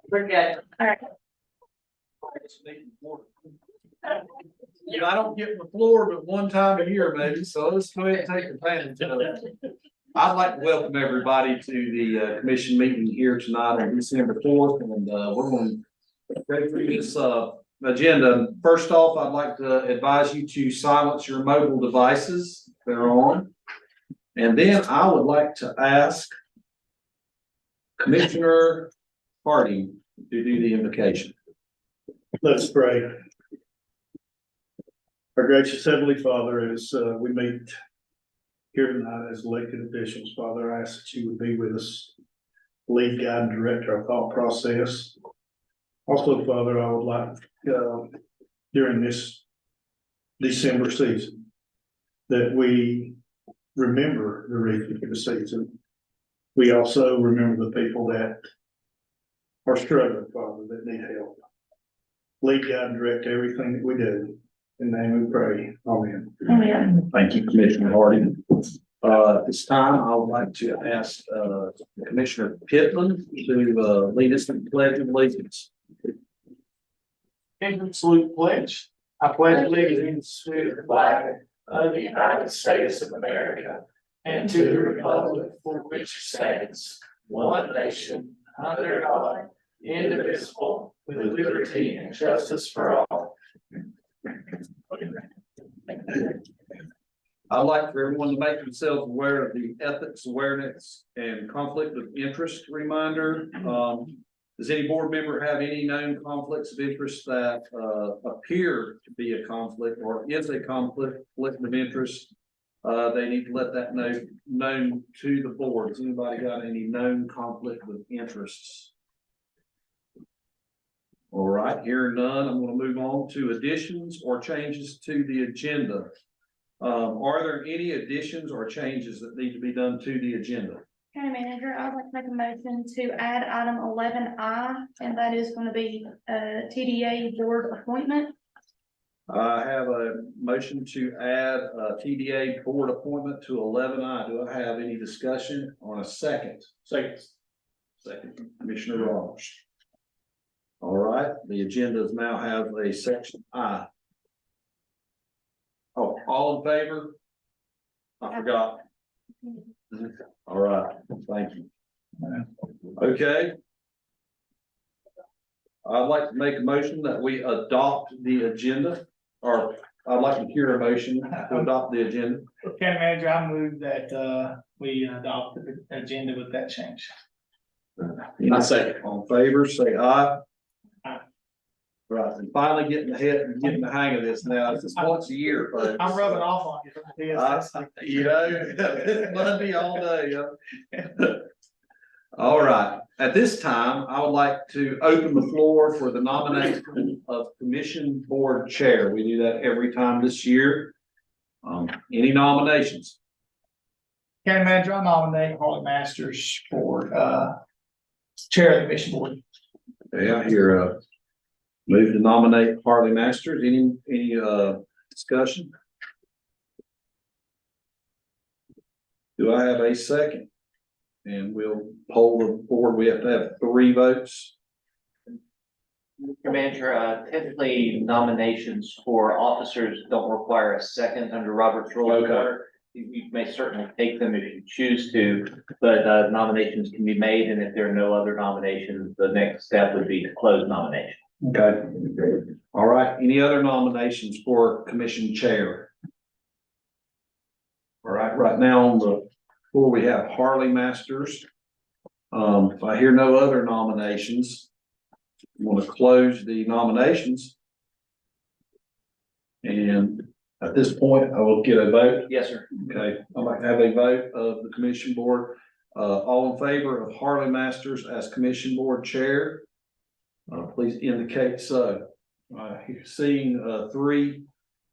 We're good. All right. You know, I don't get the floor but one time a year maybe, so let's go ahead and take advantage of it. I'd like to welcome everybody to the commission meeting here tonight on December 4th, and we're going to go through this agenda. First off, I'd like to advise you to silence your mobile devices if they're on. And then I would like to ask Commissioner Harding to do the invocation. Let's pray. Our gracious Heavenly Father, as we meet here tonight as elected officials, Father, I ask that you would be with us, lead, guide, and direct our thought process. Also, Father, I would like during this December season that we remember the reason for the season. We also remember the people that are struggling, Father, that need help. Lead, guide, and direct everything that we do. In the name we pray. Amen. Amen. Thank you, Commissioner Harding. At this time, I would like to ask Commissioner Pittman to lead us in the pledge of allegiance. Salute pledge. I pledge allegiance to the flag of the United States of America and to the republic for which it stands, one nation, under God, indivisible, with liberty and justice for all. I'd like for everyone to make themselves aware of the ethics awareness and conflict of interest reminder. Does any board member have any known conflicts of interest that appear to be a conflict or is a conflict of interest? They need to let that known to the board. Has anybody got any known conflict of interests? All right, hearing none, I'm going to move on to additions or changes to the agenda. Are there any additions or changes that need to be done to the agenda? County Manager, I would like to make a motion to add item 11I, and that is going to be TDA board appointment. I have a motion to add a TDA board appointment to 11I. Do I have any discussion on a second? Second, Commissioner Ross. All right, the agendas now have a section I. Oh, all in favor? I forgot. All right, thank you. Okay. I'd like to make a motion that we adopt the agenda, or I'd like to hear a motion to adopt the agenda. County Manager, I move that we adopt the agenda with that change. I second. All in favor, say aye. Aye. Right, and finally getting the hang of this now. It's just once a year, folks. I'm rubbing off on you. You know, it's Monday all day. Yeah. All right, at this time, I would like to open the floor for the nomination of commission board chair. We do that every time this year. Any nominations? County Manager, I nominate Harley Masters for chair of the commission board. Yeah, here, move to nominate Harley Masters. Any discussion? Do I have a second? And we'll poll the board. We have to have 3 votes. Mr. Manager, typically nominations for officers don't require a second under Robert's Rules of Order. You may certainly take them if you choose to, but nominations can be made, and if there are no other nominations, the next step would be to close nomination. Okay. All right. Any other nominations for commission chair? All right. Right now on the floor we have Harley Masters. If I hear no other nominations, I'm going to close the nominations. And at this point, I will get a vote. Yes, sir. Okay, I'd like to have a vote of the commission board. All in favor of Harley Masters as commission board chair, please indicate so. Seeing 3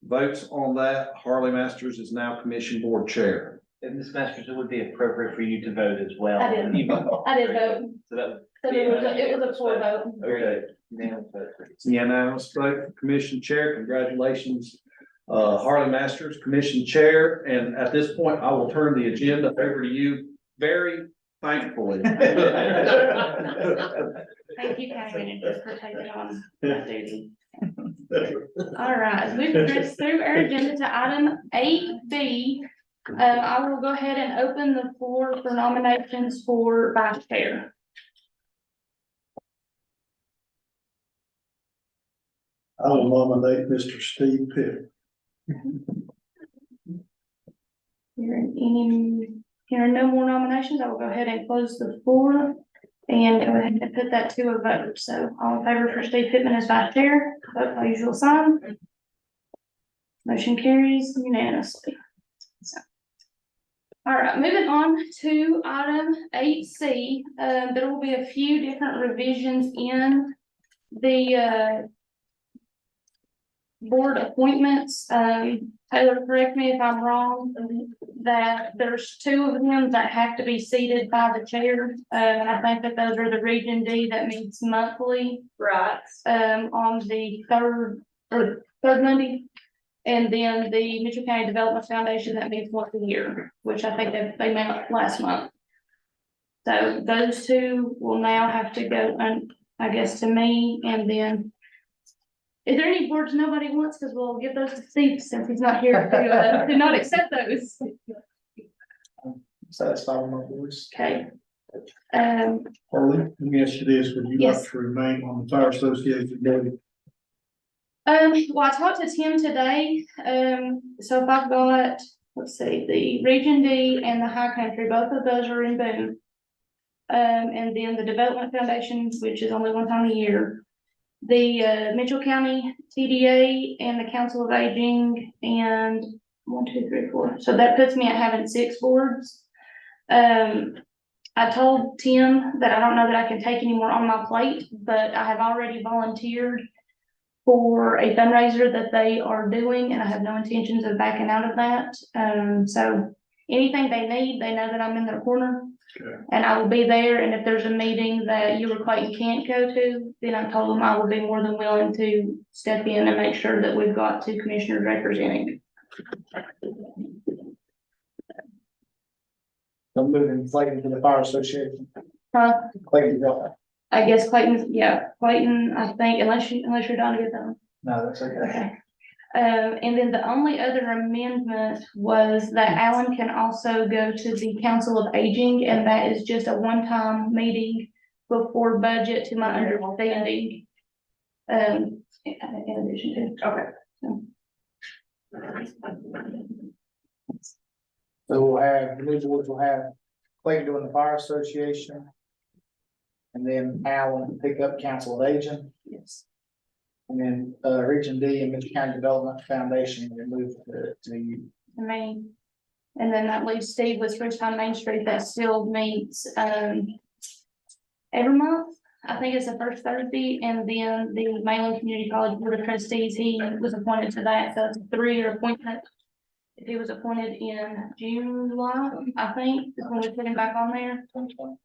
votes on that, Harley Masters is now commission board chair. And Ms. Masters, it would be appropriate for you to vote as well. I did. You vote. I did vote. So that So it was a 4 vote. Okay. unanimous vote. It's the unanimous vote for commission chair. Congratulations, Harley Masters, commission chair. And at this point, I will turn the agenda over to you very thankfully. Thank you, County Manager, for taking on that duty. All right, we progressed through our agenda to item 8B. I will go ahead and open the floor for nominations for vice chair. I will nominate Mr. Steve Pitt. Hearing no more nominations, I will go ahead and close the floor and go ahead and put that to a vote. So all in favor for Steve Pittman as vice chair, vote by usual sign. Motion carries unanimously. So, all right, moving on to item 8C. There will be a few different revisions in the board appointments. Taylor, correct me if I'm wrong, that there's 2 of them that have to be seated by the chair. And I think that those are the Region D that meets monthly. Right. On the third Monday. And then the Mitchell County Development Foundation that meets once a year, which I think that they met last month. So those 2 will now have to go, I guess, to me, and then is there any boards nobody wants? Because we'll give those to Steve since he's not here to not accept those. Satisfied with my voice. Okay. Harley, let me ask you this, would you like Yes. to remain on the Fire Association board? Well, I talked to Tim today. So if I've got, let's see, the Region D and the High Country, both of those are in Boone. And then the Development Foundation, which is only one time a year. The Mitchell County TDA and the Council of Aging and 1, 2, 3, 4. So that puts me at having 6 boards. I told Tim that I don't know that I can take any more on my plate, but I have already volunteered for a fundraiser that they are doing, and I have no intentions of backing out of that. So anything they need, they know that I'm in their corner. Okay. And I will be there, and if there's a meeting that you or Clayton can't go to, then I told them I will be more than willing to step in and make sure that we've got 2 commissioners representing. I'm moving Clayton to the Fire Association. Clayton, no, I guess Clayton, I think, unless you're done to get them. that's okay. Okay. And then the only other amendment was that Alan can also go to the Council of Aging, and that is just a one-time meeting before budget, to my understanding. In addition to. Okay. So we'll have, the new boards will have Clayton doing the Fire Association. And then Alan pick up Council of Aging. Yes. And then, Region D and Mitchell County Development Foundation will move to you. To me. And then that leaves Steve with Springtime Main Street that still meets, every month. I think it's the first Thursday, and then the Mainland Community College Board of Trustees, he was appointed to that, so it's a 3-year appointment. If he was appointed in June, July, I think, is when we put him back on there.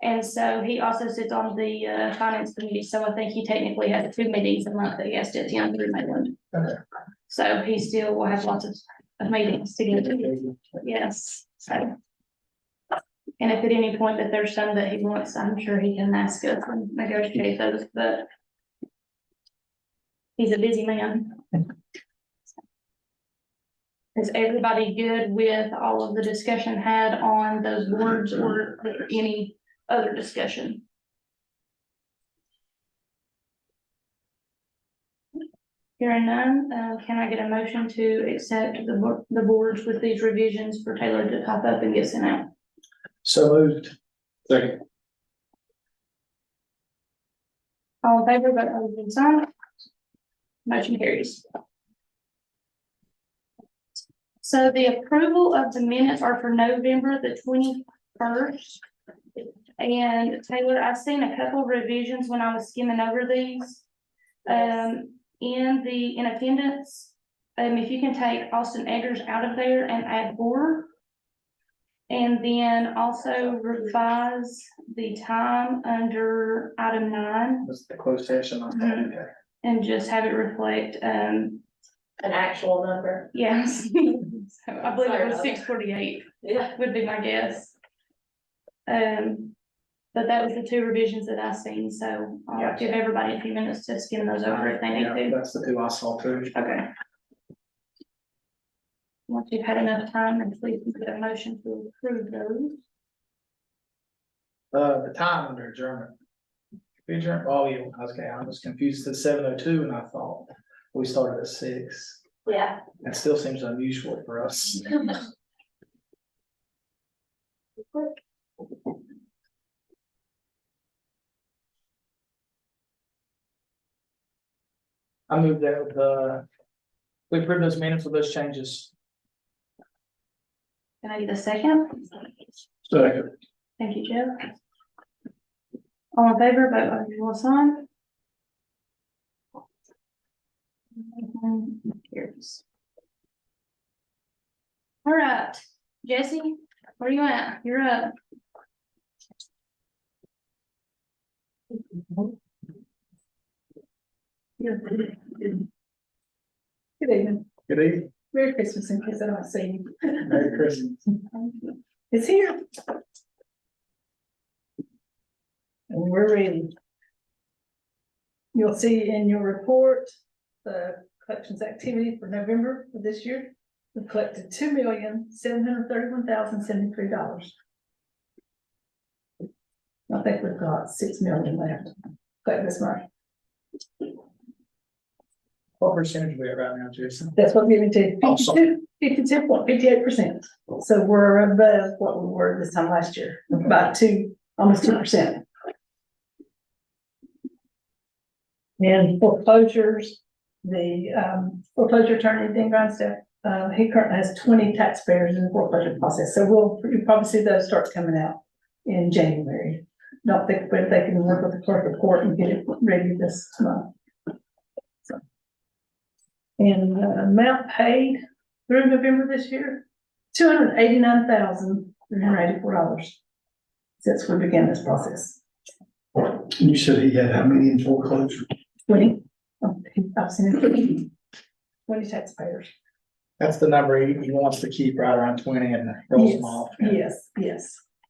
And so he also sits on the finance committee, so I think he technically has 2 meetings a month that he has to attend through Mainland. Okay. So he still will have lots of meetings to get to. Yes, so. And if at any point that there's some that he wants, I'm sure he can ask us and negotiate those, but he's a busy man. Is everybody good with all of the discussion had on those boards, or any other discussion? Hearing none, can I get a motion to accept the boards with these revisions for Taylor to pop up and get sent out? So moved. Second. All in favor, vote by using sign. Motion carries. So the approval of the minutes are for November the 21st. And Taylor, I've seen a couple revisions when I was skimming over these. In attendance, if you can take Austin Eggers out of there and add 4. And then also revise the time under item 9. That's the closed session. Mhm. Okay. And just have it reflect, An actual number. yes. So I believe it was 6:48. Yeah. Would be my guess. But that was the two revisions that I seen, so I'll give everybody a few minutes to skim those over if they need Yeah, to. that's the two I saw too. Okay. Once you've had enough time, then please get a motion to approve those. The time under adjournment. We adjourned, oh, yeah, okay, I was confused to 7:02 and I thought we started at 6. Yeah. That still seems unusual for us. I moved that, we approved those minutes with those changes. Can I get a second? Second. Thank you, Joe. All in favor, vote by your sign. Carries. All right, Jesse, where you at? You're up. Good evening. Good evening. Merry Christmas in case I don't see you. Merry Christmas. It's here. And we're ready. You'll see in your report, the collections activity for November of this year. We collected $2,731,073. I think we've got 6 million left. Collect this month. What percentage are we at right now, Jason? That's what we're giving to Oh, sorry. 52.58%. So we're above what we were this time last year, about almost 2%. And foreclosures, the foreclosure attorney, Dean Grindstaff, he currently has 20 taxpayers in the foreclosure process. So you'll probably see those start coming out in January. Don't think, but they can work with the clerk of court and get it ready this month. So. And amount paid through November this year, $289,384 since we began this process. You said he had how many in foreclosure? 20. I've seen it. 20 taxpayers. That's the number he wants to keep right around 20 and rolls them off. Yes.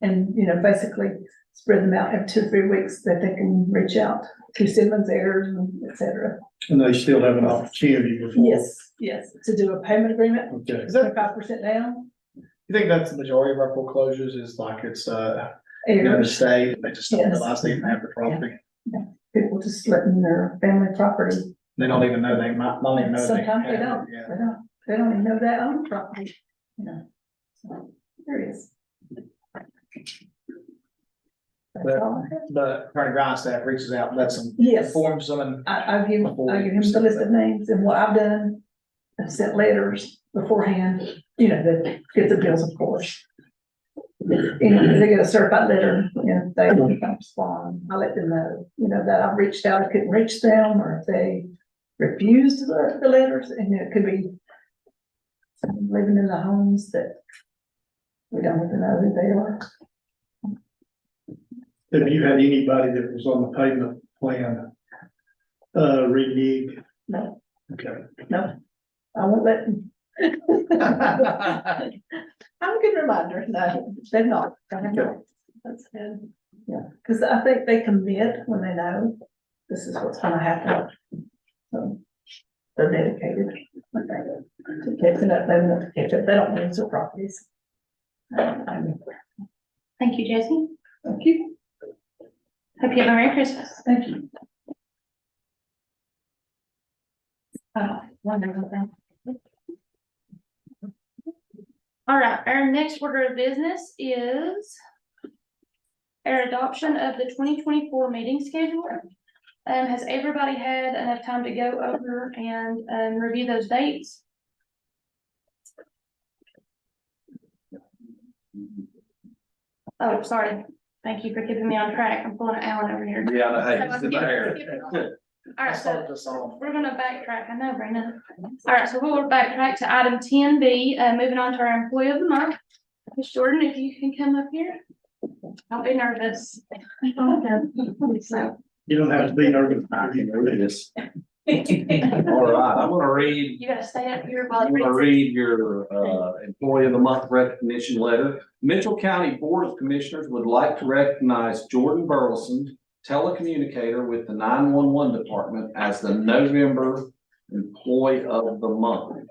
And, basically spread them out every 2 or 3 weeks that they can reach out to Simmons heirs and et cetera. And they still have an opportunity before. Yes, to do a payment agreement, Okay. Is that, 25% down. you think that's the majority of our foreclosures is like it's, the Heirs, state, they just don't Yes. realize they even have the property. people just letting their family property. They don't even know they might, not even know they. Sometimes they have don't, it, Yeah. they don't even know they own property, So, there it is. That's all I have. The attorney Grindstaff reaches out, and lets them, Yes. informs them and. I give him the list of names and what I've done. I've sent letters beforehand, that get the bills, of course. They get a certified letter, they don't respond, I let them know, that I've reached out, I couldn't reach them, or if they refused the letters, and it could be someone living in the homes that we don't even know who they are. Have you had anybody that was on the payment plan, renege? No, Okay. no, I won't let them. I'm a good reminder, no, they're not. That's good. Yeah, because I think they commit when they know this is what's gonna happen. So they're dedicated. To catching up, they want to catch up, they don't lose their properties. Thank you, Jesse. Thank you. Hope you have a Merry Christmas. Thank you. Oh, wonderful. All right, our next order of business is our adoption of the 2024 meeting schedule. Has everybody had enough time to go over and review those dates? Oh, sorry. Thank you for keeping me on track. I'm pulling an Alan over here. Yeah, I know, hey, it's in my hair. All right, I so started this off. we're gonna backtrack. I know, Brenda. All right, so we'll backtrack to item 10B, moving on to our employee of the month. Ms. Jordan, if you can come up here. Don't be nervous. So, You don't have to be nervous. You know, it is. All right, I'm gonna read You gotta stay up here I'm while. gonna read your Employee of the Month recognition letter. Mitchell County Board of Commissioners would like to recognize Jordan Burleson, telecommunicator with the 911 department, as the November Employee of the Month.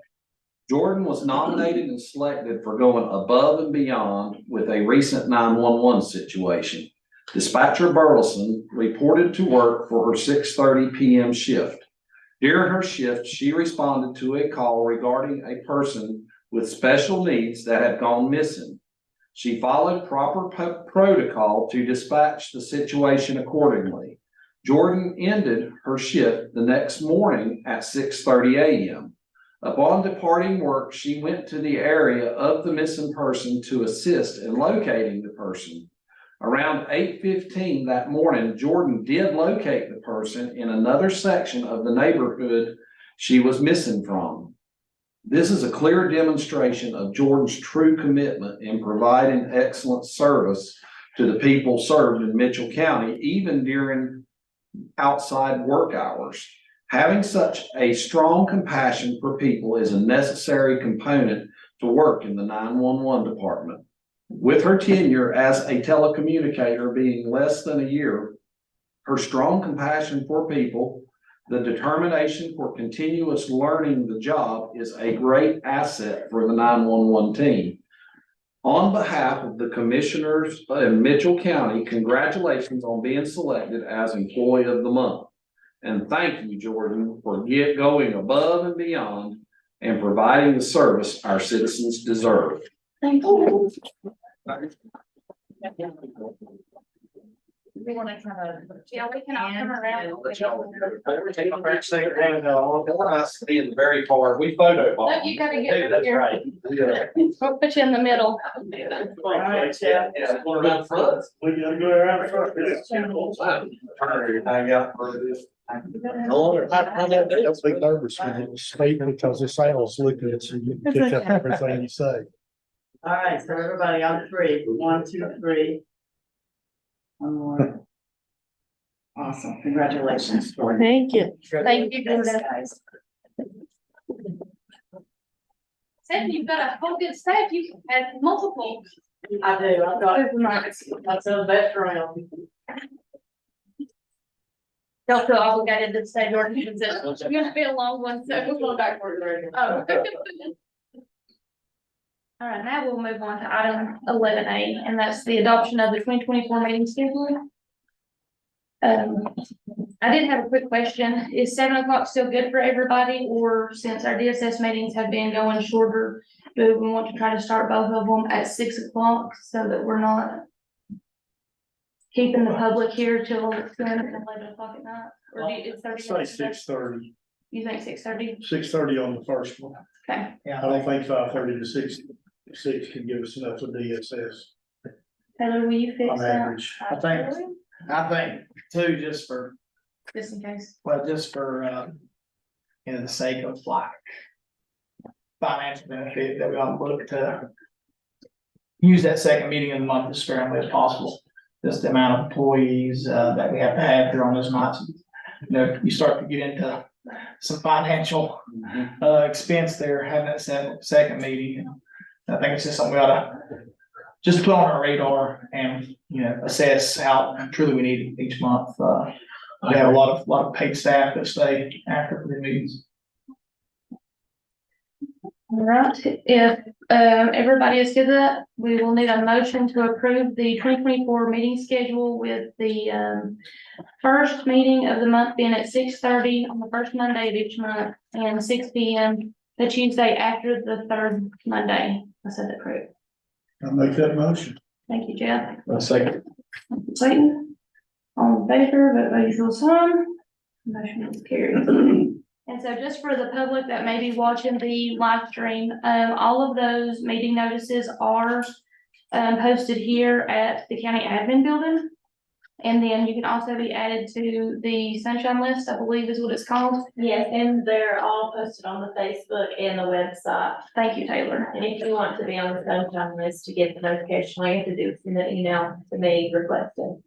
Jordan was nominated and selected for going above and beyond with a recent 911 situation. Dispatcher Burleson reported to work for her 6:30 p.m. shift. During her shift, she responded to a call regarding a person with special needs that had gone missing. She followed proper protocol to dispatch the situation accordingly. Jordan ended her shift the next morning at 6:30 a.m. Upon departing work, she went to the area of the missing person to assist in locating the person. Around 8:15 that morning, Jordan did locate the person in another section of the neighborhood she was missing from. This is a clear demonstration of Jordan's true commitment in providing excellent service to the people served in Mitchell County, even during outside work hours. Having such a strong compassion for people is a necessary component to work in the 911 department. With her tenure as a telecommunicator being less than a year, her strong compassion for people, the determination for continuous learning the job is a great asset for the 911 team. On behalf of the commissioners in Mitchell County, congratulations on being selected as Employee of the Month. And thank you, Jordan, for going above and beyond and providing the service our citizens deserve. Thank you. We wanna kind of, yeah, we can all come around. Nice to be in the very far. We photo bomb. No, you gotta get Dude, up that's here. right. Yeah. We'll put you in the middle. Yeah, going around front. We gotta go around first. Turn hang out for this. I was big nervous when it was speaking because this owl's looking at you, It's pick up okay. everything you say. All right, so everybody on three. 1, 2, 3. 1 more. Awesome, congratulations. Thank you. Thank you, Thanks, Brenda. guys. Said you've got a whole good staff, you had multiple. I do, I've got, Overnights. that's the best round. Don't feel obligated to stay your it's gonna be a long one, so we'll go backward. Oh. All right, now we'll move on to item 11A, and that's the adoption of the 2024 meeting schedule. I did have a quick question. Is 7 o'clock still good for everybody, or since our DSS meetings have been going shorter, do we want to try to start both of them at 6 o'clock so that we're not keeping the public here till 10 and 11 o'clock at night? Or do you, it's 30 Say minutes? 6:30. You think 6:30? 6:30 on the first one. Okay, I don't think 5:30 to 6 can give us enough of DSS Taylor, will you fix on that? average. I think too, just for, Just in case. well, just for, the sake of like financial benefit, that we all look to use that second meeting of the month as sparingly as possible. Just the amount of employees, that we have to have here on those months. You know, you start to get into some financial, expense there, having that second meeting. I think it's just something we ought to just put on our radar and, assess how truly we need each month. We have a lot of paid staff that stay after the meetings. All right, if everybody is good with that, we will need a motion to approve the 2024 meeting schedule with the first meeting of the month being at 6:30 on the first Monday of each month and 6 p.m. the Tuesday after the third Monday. I said that correct. I'll make that motion. Thank you, Jeff. A second. Clayton, all in favor, vote by usual sign. Motion is carried. And so just for the public that may be watching the live stream, all of those meeting notices are posted here at the county admin building. And then you can also be added to the sunshine list, I believe is what it's called. Yes, and they're all posted on the Facebook and the website. Thank you, Taylor. And if you want to be on the sunshine list to get the notification, all you have to do is send an email to me requesting.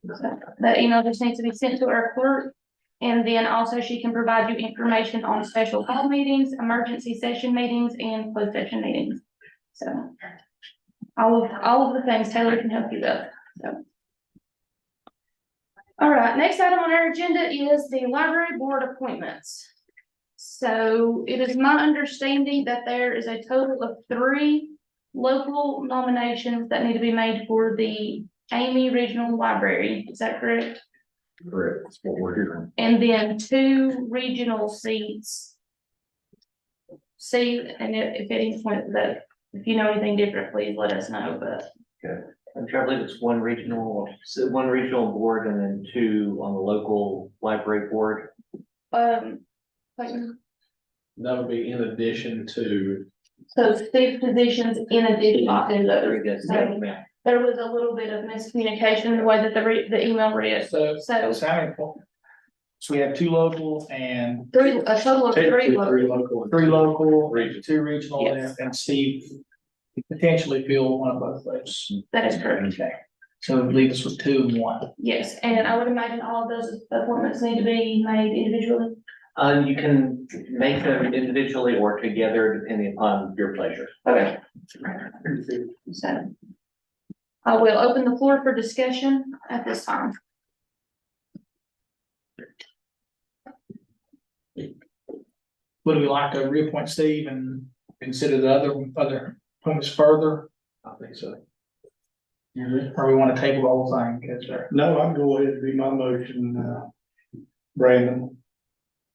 That email just needs to be sent to our clerk. And then also she can provide you information on special call meetings, emergency session meetings, and closed session meetings. So all of the things Taylor can help you with, so. All right, next item on our agenda is the library board appointments. So it is my understanding that there is a total of 3 local nominations that need to be made for the Amy Regional Library. Is that correct? Correct, that's what we're hearing. And then 2 regional seats. See, and if at any point that, if you know anything different, please let us know, but. I'm sure I believe it's one regional board and then 2 on the local library board. Clayton, That would be in addition to. so 6 positions in addition to those. Very good. So there was a little bit of miscommunication in the way that the email read. So So how many? So we have 2 local and a total of 3 Technically, local. 3 local. 3 local, Region. 2 regional, Yes. and Steve could potentially fill one of both those. That is correct. Okay, so it would leave us with 2 and 1. Yes, and I would imagine all of those appointments need to be made individually. You can make them individually or together depending upon your pleasure. Okay. So I will open the floor for discussion at this time. Would we like to reappoint Steve and consider the other appointments further? I think so. Or we want to table the whole thing, because No, I'll go ahead and be my motion, Brandon,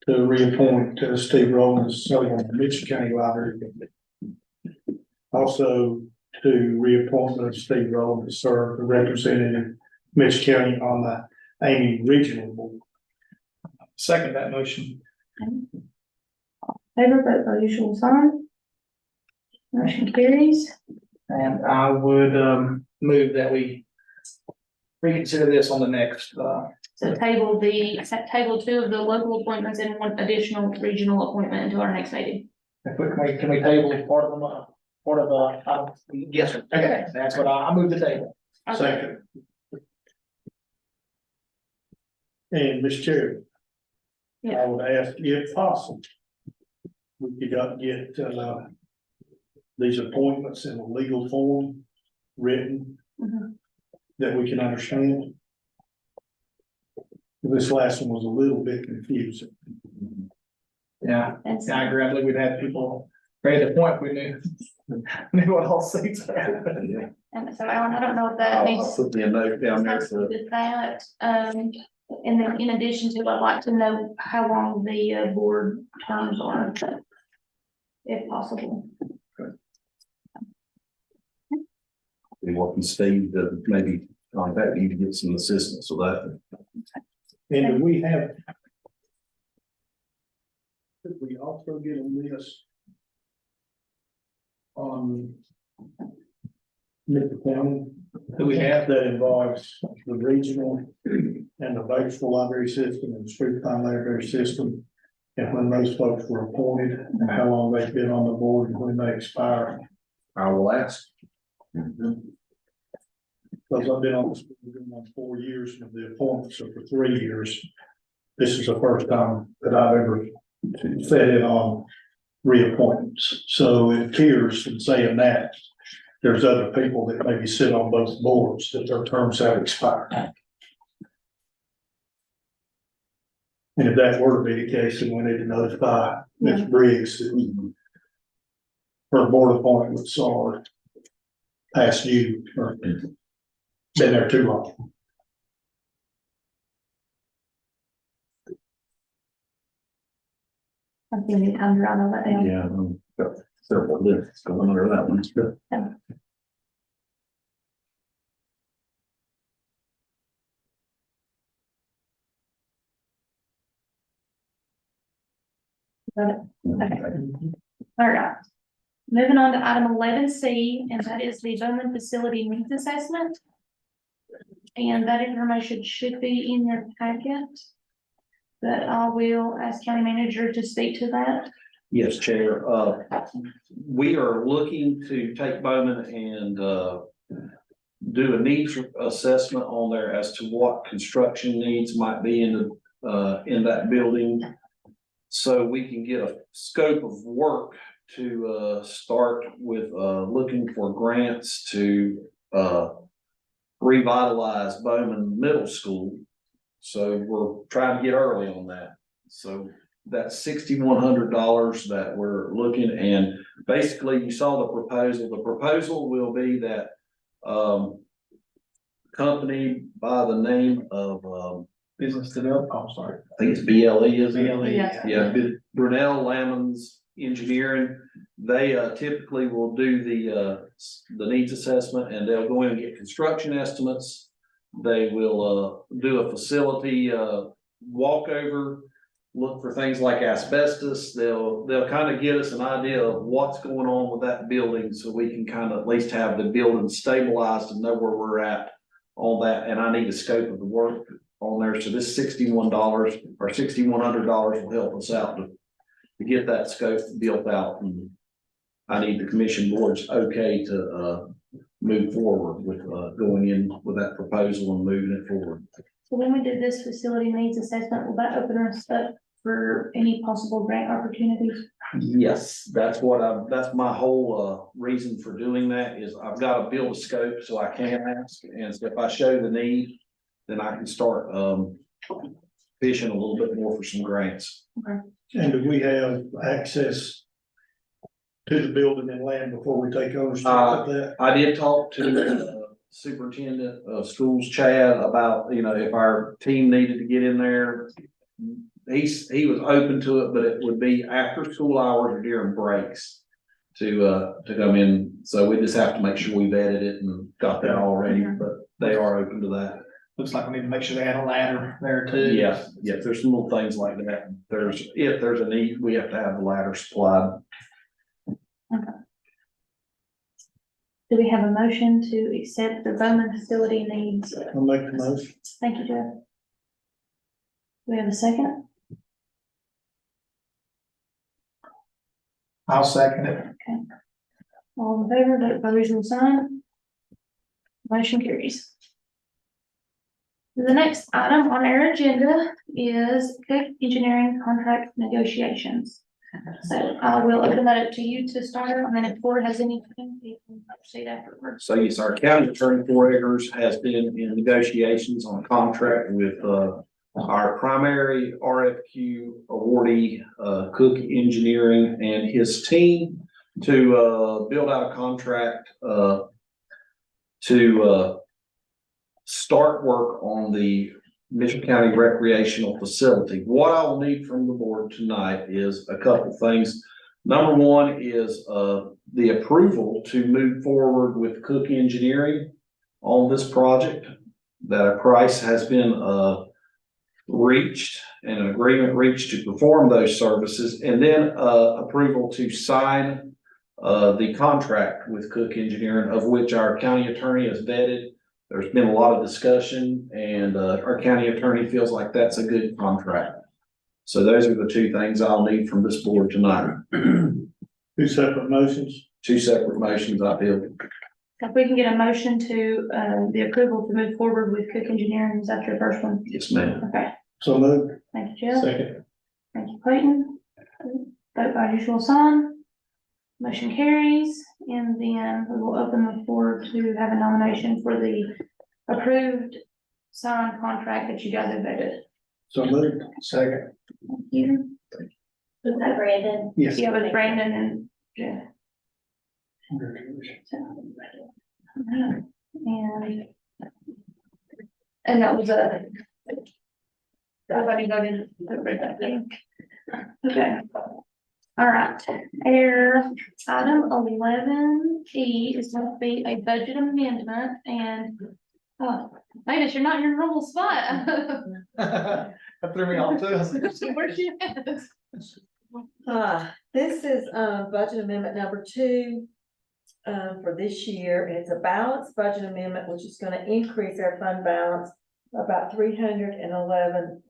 to reappoint Steve Rowlands, serving on the Mitchell County Library. Also, to reappointment of Steve Rowlands to serve the representative Mitchell County on the Amy Regional Board. second that motion. Favor, vote by usual sign. Motion carries. And I would move that we reconsider this on the next, So table 2 of the local appointments and 1 additional regional appointment until our next meeting. can we table part of them, Yes, sir. okay, that's what I move the table. Okay. Second. And Mr. Chair, Yeah. I would ask if possible, we could get, these appointments in a legal form, written, Mhm. that we can understand. This last one was a little bit confusing. Yeah, And so, I agree, I believe we'd have people ready to point, we knew what all seats are. and so Alan, I don't know if that I'll needs. put the note down there for. With that, and then in addition to, I'd like to know how long the board terms are. If possible. We want Steve to maybe contact you to get some assistance with that. And do we have? Could we also get a list on Mitchell County Who we have, that involves the regional and the Batesville library system and the Streetline library system? And when those folks were appointed and how long they've been on the board and when they expire. I will ask. Because I've been on this, board going on 4 years and the appointments are for 3 years. This is the first time that I've ever fed in on reappointments. So it appears from saying that, there's other people that maybe sit on both boards that their terms have expired. And if that were to be the case, then we need to notify Ms. Briggs that her board appointments are past due or been there too long. I think we come around all that down. Yeah, got several lists going under that one. Okay. All right. Moving on to item 11C, and that is the Bowman Facility Needs Assessment. And that information should be in your packet. But I will ask County Manager to speak to that. Yes, Chair. We are looking to take Bowman and do a needs assessment on there as to what construction needs might be in in that building. So we can get a scope of work to, start with, looking for grants to, revitalize Bowman Middle School. So we're trying to get early on that. So that's $6,100 that we're looking, and basically you saw the proposal. The proposal will be that, company by the name of, Business development, oh, sorry. I think it's BLE, is it? BLE, Yeah, Brunel Lamons Engineering. They typically will do the needs assessment, and they'll go in and get construction estimates. They will do a facility walkover, look for things like asbestos. They'll kind of get us an idea of what's going on with that building, so we can kind of at least have the building stabilized and know where we're at on that. And I need a scope of the work on there. So this $61 or $6,100 will help us out to get that scope built out. And I need the commission board's okay to move forward with going in with that proposal and moving it forward. So when we did this facility needs assessment, will that open us up for any possible grant opportunities? Yes, that's my whole reason for doing that is I've got to build a scope so I can ask. And so if I show the need, then I can start fishing a little bit more for some grants. And do we have access to the building and land before we take ownership of that? I did talk to the superintendent of schools, Chad, about, if our team needed to get in there. He was open to it, but it would be after school hours or during breaks to come in. So we just have to make sure we vetted it and got that all ready, but they are open to that. Looks like we need to make sure they had a ladder there too. Yeah, there's some little things like that. If there's a need, we have to have the ladder supplied. Do we have a motion to accept the Bowman facility needs? I'll make the motion. Thank you, Jeff. Do we have a second? I'll second it. Okay. All in favor, vote by usual sign. Motion carries. The next item on our agenda is Cook Engineering contract negotiations. So I will open that up to you to start, and then if the board has anything, you can proceed afterwards. So yes, our county attorney 4 acres has been in negotiations on a contract with our primary RFQ awardee, Cook Engineering, and his team to build out a contract to start work on the Mitchell County recreational facility. What I will need from the board tonight is a couple things. Number one is the approval to move forward with Cook Engineering on this project. That a price has been reached and an agreement reached to perform those services, and then approval to sign the contract with Cook Engineering, of which our county attorney has vetted. There's been a lot of discussion, and our county attorney feels like that's a good contract. So those are the 2 things I'll need from this board tonight. 2 separate motions. 2 separate motions, I feel. If we can get a motion to the approval to move forward with Cook Engineering, is that your first one? Yes, ma'am. Okay, So moved. thank you, Jill. Second. Thank you, Clayton. Vote by usual sign. Motion carries, and then we will open the floor to have a nomination for the approved signed contract that you guys have voted. So moved. Second. Thank you. Was that Brandon? Yes. Yeah, with Brandon and Jeff. And that was everybody voted. Okay. All right, our item 11E is going to be a budget amendment, and Magnus, you're not in your normal spot. That threw me off too. Where's your head? This is, budget amendment number 2, for this year, and it's a balanced budget amendment, which is gonna increase our fund balance about 311.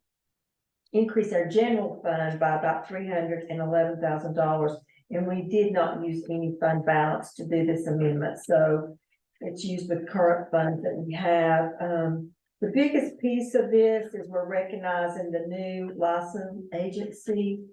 Increase our general fund by about $311,000, and we did not use any fund balance to do this amendment, so it's used with current funds that we have. The biggest piece of this is we're recognizing the new license agency.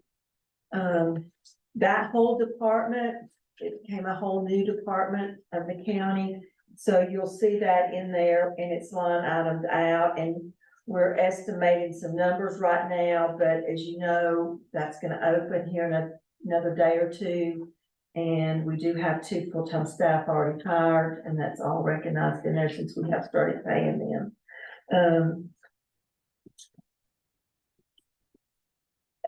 That whole department, it became a whole new department of the county. So you'll see that in there and it's line itemed out, and we're estimating some numbers right now, but as you know, that's gonna open here in another day or two. And we do have 2 full-time staff already hired, and that's all recognized in there since we have started paying them.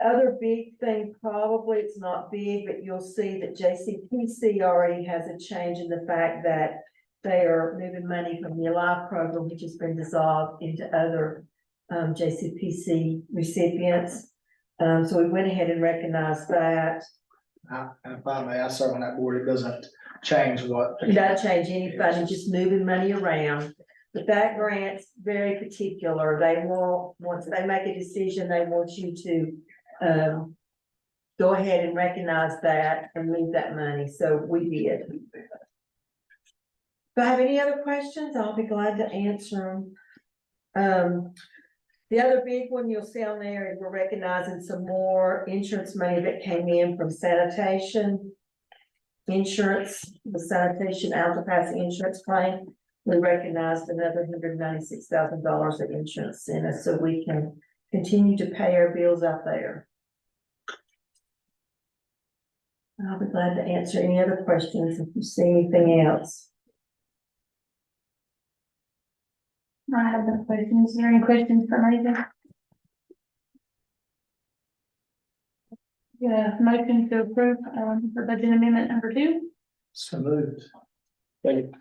Other big thing, probably it's not big, but you'll see that JCPC already has a change in the fact that they are moving money from the Alive program, which has been dissolved, into other JCPC recipients. So we went ahead and recognized that. And if I may, I serve on that board, it doesn't change what. It doesn't change any funding, just moving money around. But that grant's very particular. They want, once they make a decision, they want you to go ahead and recognize that and move that money. So we did. If I have any other questions, I'll be glad to answer them. The other big one you'll see on there is we're recognizing some more insurance money that came in from sanitation. Insurance, the sanitation out-of-pass insurance claim. We recognized another $196,000 of insurance in us, so we can continue to pay our bills out there. I'll be glad to answer any other questions if you see anything else. I have no questions. Is there any questions for Nathan? Yeah, motion to approve, for budget amendment number 2. So moved. Clayton,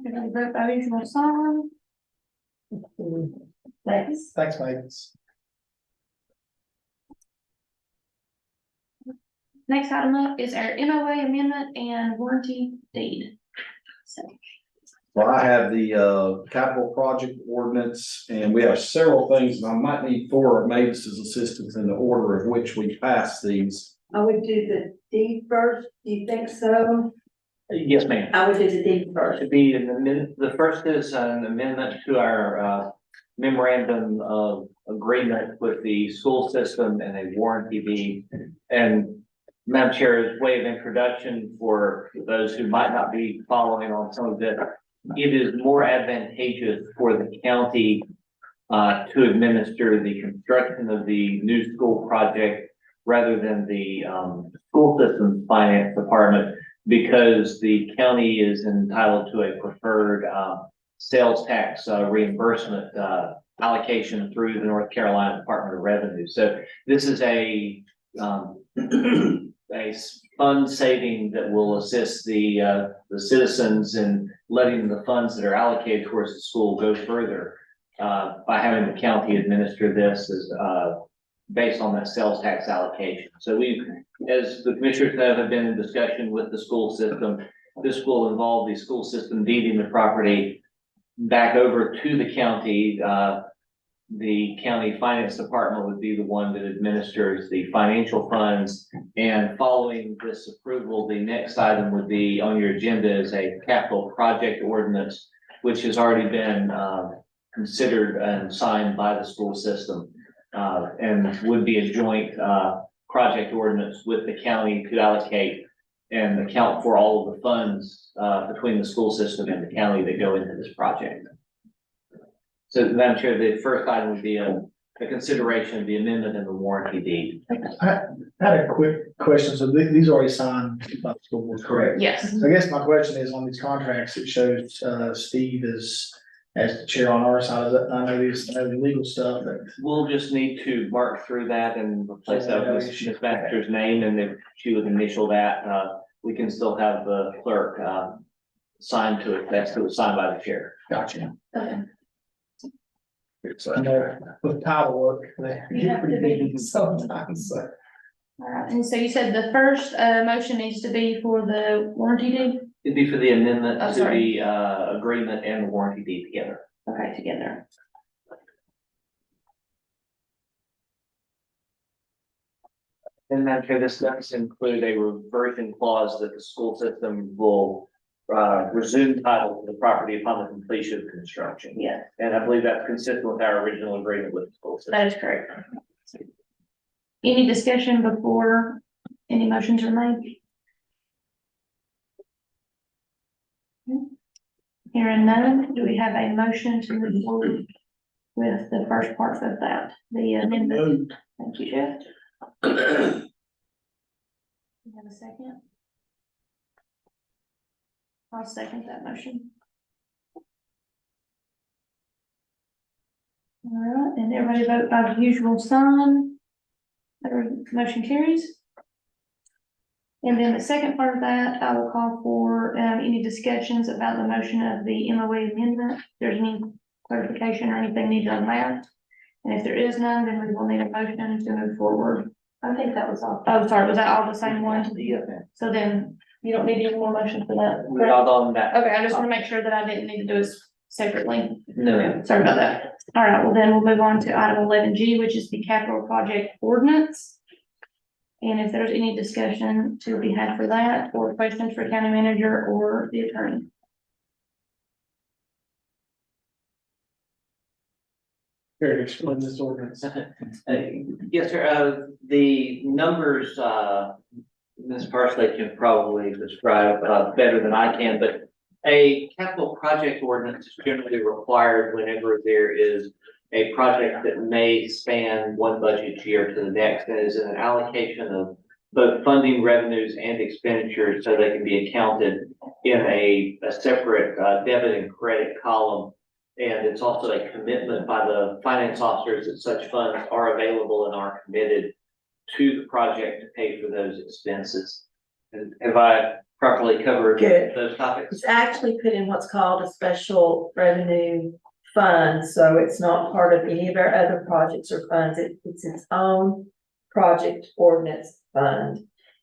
did I vote by usual sign? Thanks. Thanks, mate. Next item up is our MOA amendment and warranty deed. So, Well, I have the capital project ordinance, and we have several things, and I might need 4 of Mavis's assistants in the order of which we pass these. I would do the deed first. Do you think so? Yes, ma'am. I would do the deed first. To be the first is an amendment to our memorandum of agreement with the school system and a warranty deed. And Madam Chair, as way of introduction for those who might not be following on some of this, it is more advantageous for the county to administer the construction of the new school project rather than the school system's finance department, because the county is entitled to a preferred sales tax reimbursement allocation through the North Carolina Department of Revenue. So this is a fund saving that will assist the citizens in letting the funds that are allocated towards the school go further by having the county administer this as based on that sales tax allocation. So we, as the commissioners have been in discussion with the school system, this will involve the school system deeding the property back over to the county. The county finance department would be the one that administers the financial funds. And following this approval, the next item would be on your agenda is a capital project ordinance, which has already been considered and signed by the school system. And would be a joint project ordinance with the county to allocate and account for all of the funds between the school system and the county that go into this project. So, Madam Chair, the first item would be a consideration of the amendment and the warranty deed. I had a quick question. So these are already signed by the school board, correct? yes, So I guess my question is on these contracts, it shows Steve as the chair on our side. Is that, I know the legal stuff, but We'll just need to mark through that and replace that with Ms. Baxter's name, and if she would initial that, we can still have the clerk sign to it. That's signed by the chair. gotcha. okay. I know with title work, they You have get to pretty be- big sometimes, so. All right, and so you said the first motion needs to be for the warranty deed? It'd be for the amendment Oh, to sorry. the agreement and the warranty deed together. Okay, together. And Madam Chair, this does include a reversion clause that the school system will resume title to the property upon the completion of construction. Yeah, And I believe that's consistent with our original agreement with the school system. that is correct. Any discussion before any motions are made? Hearing none, do we have a motion to move forward with the first part of that, the amendment? Thank you, Jeff. You have a second? I'll second that motion. All right, and everybody vote by the usual sign. Motion carries. And then the second part of that, I will call for any discussions about the motion of the MOA amendment. If there's any clarification or anything needed on that. And if there is none, then we will need a motion to move forward. I think that was all. Oh, sorry, was that all the same one? So then you don't need any more motion for that? We're not on that. Okay, I just want to make sure that I didn't need to do this separately. No. Sorry about that. All right, well then we'll move on to item 11G, which is the capital project ordinance. And if there's any discussion to be had for that, or questions for county manager or the attorney. Here to explain this ordinance. Yes, sir, the numbers, Ms. Parsley can probably describe, better than I can, but a capital project ordinance is generally required whenever there is a project that may span one budget year to the next, and is an allocation of both funding revenues and expenditures, so they can be accounted in a separate, debit and credit column. And it's also a commitment by the finance officers that such funds are available and are committed to the project to pay for those expenses. And have I properly covered Good. those topics? It's actually put in what's called a special revenue fund, so it's not part of any of our other projects or funds. It's its own project ordinance fund.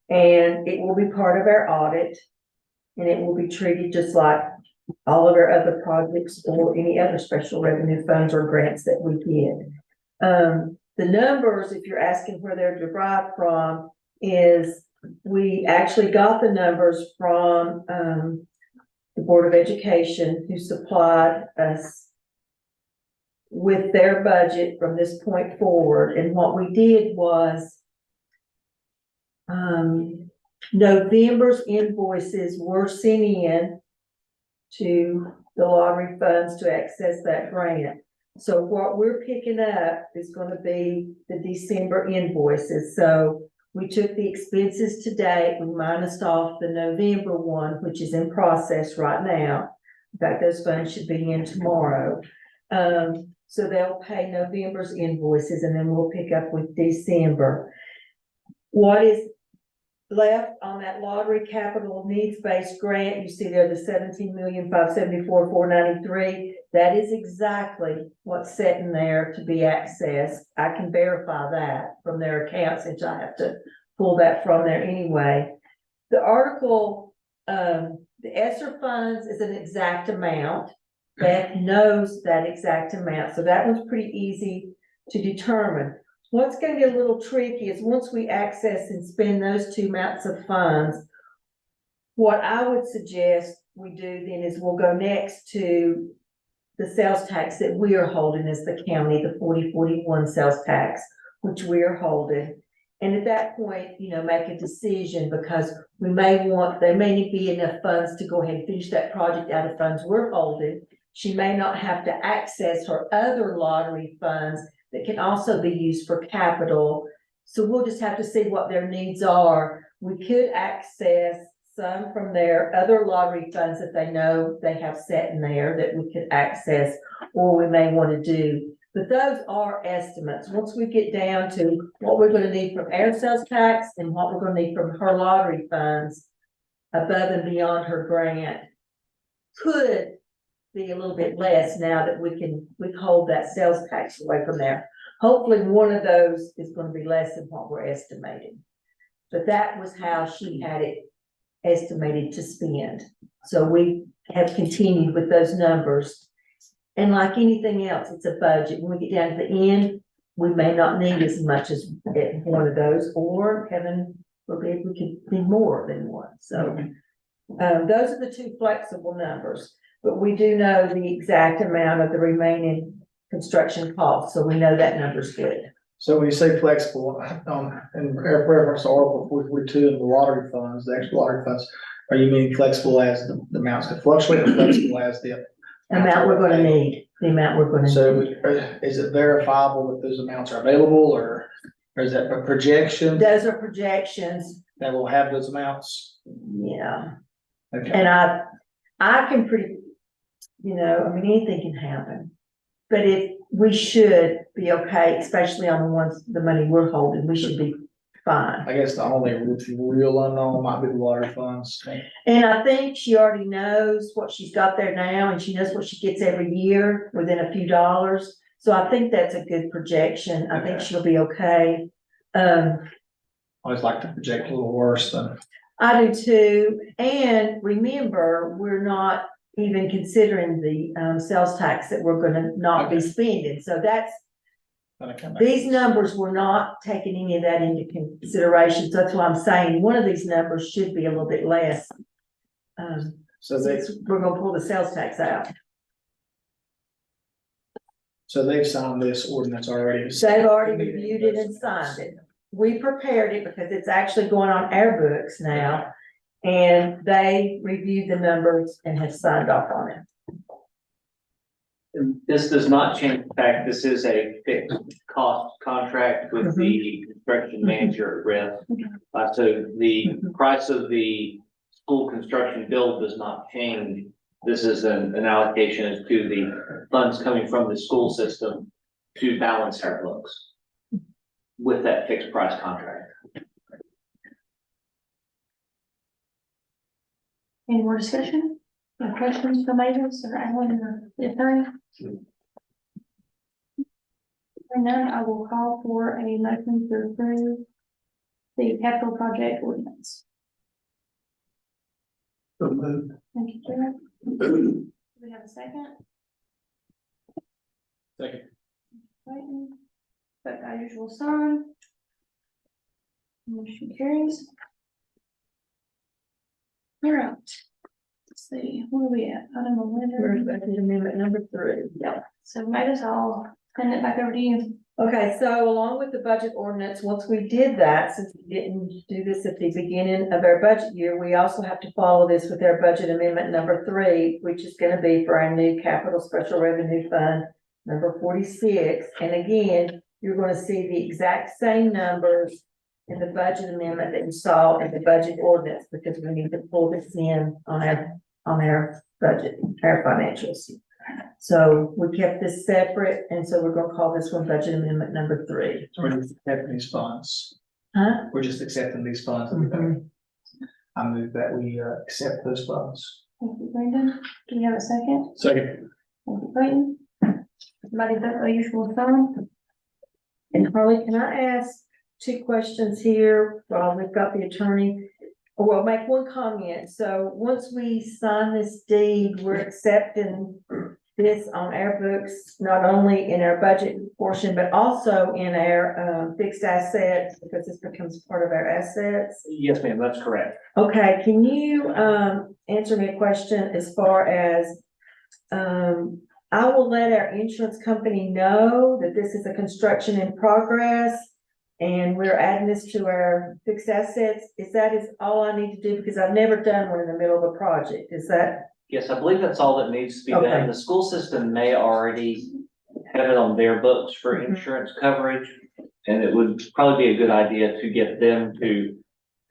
And it will be part of our audit, and it will be treated just like all of our other projects or any other special revenue funds or grants that we get. The numbers, if you're asking where they're derived from, is we actually got the numbers from the Board of Education, who supplied us with their budget from this point forward. And what we did was November's invoices were sent in to the lottery funds to access that grant. So what we're picking up is going to be the December invoices. So we took the expenses to date, we minused off the November one, which is in process right now. In fact, those funds should be in tomorrow. So they'll pay November's invoices, and then we'll pick up with December. What is left on that lottery capital needs-based grant, you see there the 17,574,493. That is exactly what's sitting there to be accessed. I can verify that from their accounts, since I have to pull that from there anyway. The article, the ESSER funds is an exact amount. Beth knows that exact amount, so that one's pretty easy to determine. What's going to get a little tricky is once we access and spend those two amounts of funds, what I would suggest we do then is we'll go next to the sales tax that we are holding as the county, the 4041 sales tax, which we are holding. And at that point, make a decision, because there may not be enough funds to go ahead and finish that project out of funds we're holding. She may not have to access her other lottery funds that can also be used for capital. So we'll just have to see what their needs are. We could access some from their other lottery funds that they know they have set in there that we could access, or we may want to do. But those are estimates. Once we get down to what we're going to need from our sales tax and what we're going to need from her lottery funds above and beyond her grant, could be a little bit less now that we can withhold that sales tax away from there. Hopefully one of those is going to be less than what we're estimating. But that was how she had it estimated to spend. So we have continued with those numbers. And like anything else, it's a budget. When we get down to the end, we may not need as much as one of those, or heaven forbid, we could need more than one. So Those are the two flexible numbers, but we do know the exact amount of the remaining construction costs, so we know that number's good. So when you say flexible, in reference to Article 442 and the lottery funds, the extra lottery funds, are you meaning flexible as the amounts can fluctuate or flexible as the? Amount we're gonna need, the amount we're gonna So need. is it verifiable that those amounts are available or is that a projection Those are projections, that will have those amounts? yeah, Okay. and I can pretty, I mean, anything can happen. But if, we should be okay, especially on the ones, the money we're holding, we should be fine. I guess the only real unknown might be the lottery funds. And I think she already knows what she's got there now, and she knows what she gets every year within a few dollars. So I think that's a good projection. I think Okay. she'll be okay. I always like to project a little worse than. I do too. And remember, we're not even considering the sales tax that we're gonna not be spending. So that's, these numbers were not taking any of that into consideration. So that's why I'm saying one of these numbers should be a little bit less. So they, Since we're gonna pull the sales tax out. so they've signed this ordinance already. They've already reviewed it and signed it. We prepared it because it's actually going on our books now. And they reviewed the numbers and have signed off on it. And this does not change the fact this is a fixed cost contract with the construction manager at risk. So the price of the school construction bill does not change. This is an allocation as to the funds coming from the school system to balance our books with that fixed price contract. Any more discussion? Any questions from Mavis or Alan or the attorney? Hearing none, I will call for a motion to approve the capital project ordinance. Thank you, Jared. Do we have a second? Second. Clayton, but our usual sign. Motion carries. All right. Let's see, where are we at? Item We're 11. at amendment number 3. Yeah, so Mavis, I'll send it back over to you. Okay, so along with the budget ordinance, once we did that, since we didn't do this at the beginning of our budget year, we also have to follow this with our budget amendment number 3, which is gonna be for our new capital special revenue fund, number 46. And again, you're gonna see the exact same numbers in the budget amendment that you saw in the budget ordinance, because we need to pull this in on our budget, our financials. So we kept this separate, and so we're gonna call this one budget amendment number 3. So we're just accepting these funds. Huh? We're just accepting these funds. Mhm. I move that we accept those funds. Thank you, Brandon. Do we have a second? Second. Thank you, Clayton. Somebody got the usual sign? And Harley, can I ask 2 questions here while we've got the attorney? Or I'll make one comment. So once we sign this deed, we're accepting this on our books, not only in our budget portion, but also in our fixed assets, because this becomes part of our assets. Yes, ma'am, that's correct. Okay, can you answer me a question as far as I will let our insurance company know that this is a construction in progress and we're adding this to our fixed assets. Is all I need to do? Because I've never done one in the middle of a project. Is that? Yes, I believe that's all that needs to be done. Okay. The school system may already have it on their books for Mhm. insurance coverage. And it would probably be a good idea to get them to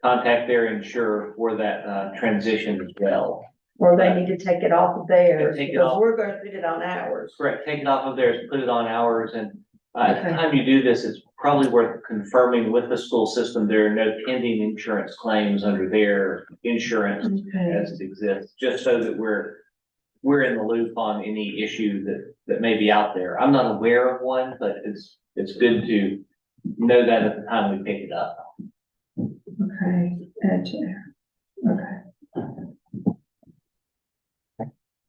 contact their insurer for that transition as well. Or they need to take it off of theirs, Take it because off. we're gonna put it on ours. Correct, take it off of theirs, put it on ours, and at the Okay. time you do this, it's probably worth confirming with the school system there are no pending insurance claims under their insurance Okay. as it exists, just so that we're in the loop on any issue that may be out there. I'm not aware of one, but it's good to know that at the time we pick it up. Okay, gotcha. Okay.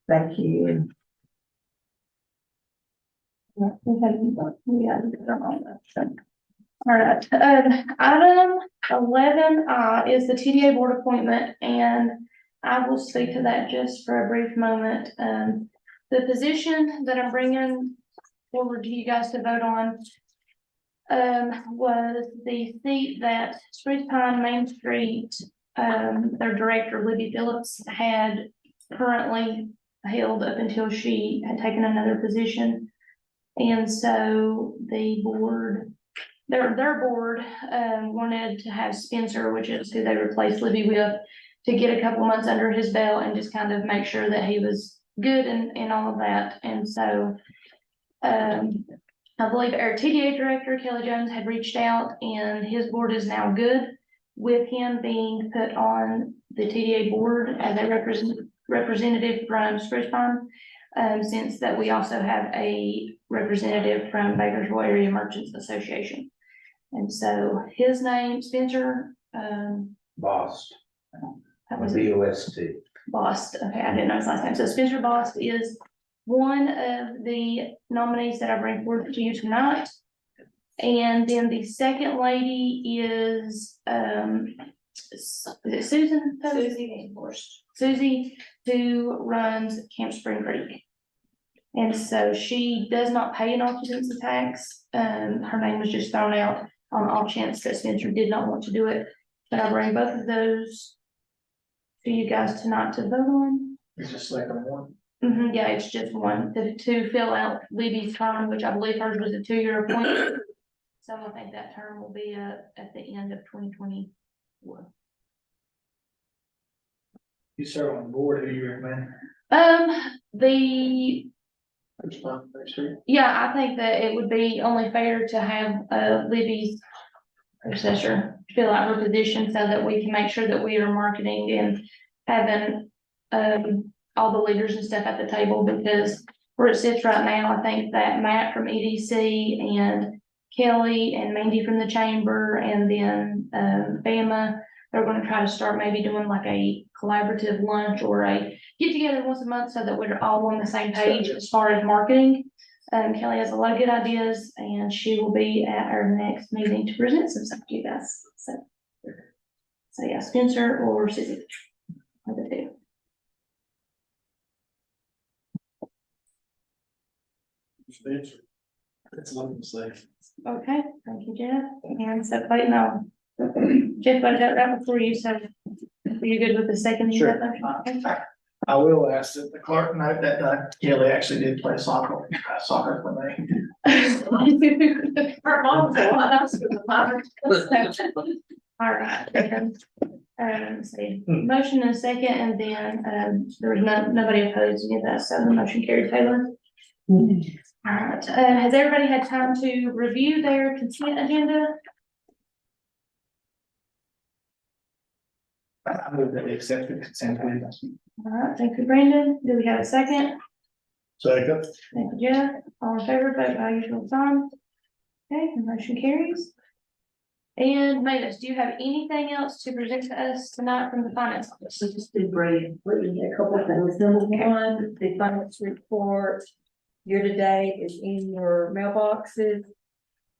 Thank you. Yeah, we had to go on that. All right, item 11I is the TDA board appointment, and I will speak to that just for a brief moment. The position that I'm bringing forward to you guys to vote on was the seat that Spruce Pine Main Street, their director, Libby Phillips, had currently held up until she had taken another position. And so the board, their board, wanted to have Spencer, which is who they replaced Libby with, to get a couple months under his belt and just kind of make sure that he was good and all of that. And so, I believe our TDA director, Kelly Jones, had reached out and his board is now good with him being put on the TDA board as a representative from Spruce Pine. Since that we also have a representative from Bakersville Area Merchants Association. And so his name, Spencer, Boss. that was it. BOST. Bost, okay, I didn't know his last name. So Spencer Bost is one of the nominees that I bring forward to you tonight. And then the second lady is it Susan? Susie Van Susie, who runs Camp Spring Creek. And so she does not pay an occupancy tax. Her name was just thrown out on all chance that Spencer did not want to do it. But I bring both of those to you guys tonight to vote on. It's just like a one. Yeah, it's just one to fill out Libby's term, which I believe hers was a 2-year appointment. So I think that term will be at the end of 2024. You serve on the board, who do you recommend? Yeah, I think that it would be only fair to have Libby's successor fill out her position so that we can make sure that we are marketing and having all the leaders and stuff at the table, because where it sits right now, I think that Matt from EDC and Kelly and Mandy from the chamber and then Bama, they're going to try to start maybe doing like a collaborative lunch or a get together once a month so that we're all on the same page as far as marketing. Kelly has a lot of good ideas and she will be at our next meeting to present some stuff to you guys. So yeah, Spencer or Susie. One of the two. Spencer. That's what I'm saying. Okay, thank you, Jeff. And so Clayton, Jeff, got that right before you, so are you good with the second? Sure. Okay. I will ask that the clerk note that Kelly actually did play soccer for me. Her mom's the one else with the mother. All right. Let's see, motion and a second, and then, there was nobody opposed to that, so the motion carried. Taylor. All right, has everybody had time to review their consent agenda? I move that we accept the consent agenda. All right, thank you, Brandon. Do we have a second? Second. Thank you, Jeff. All in favor, vote by usual sign. Okay, the motion carries. And Mavis, do you have anything else to present to us tonight from the finance office? So just do briefly a couple of things. Number one, the finance report year to date is in your mailboxes.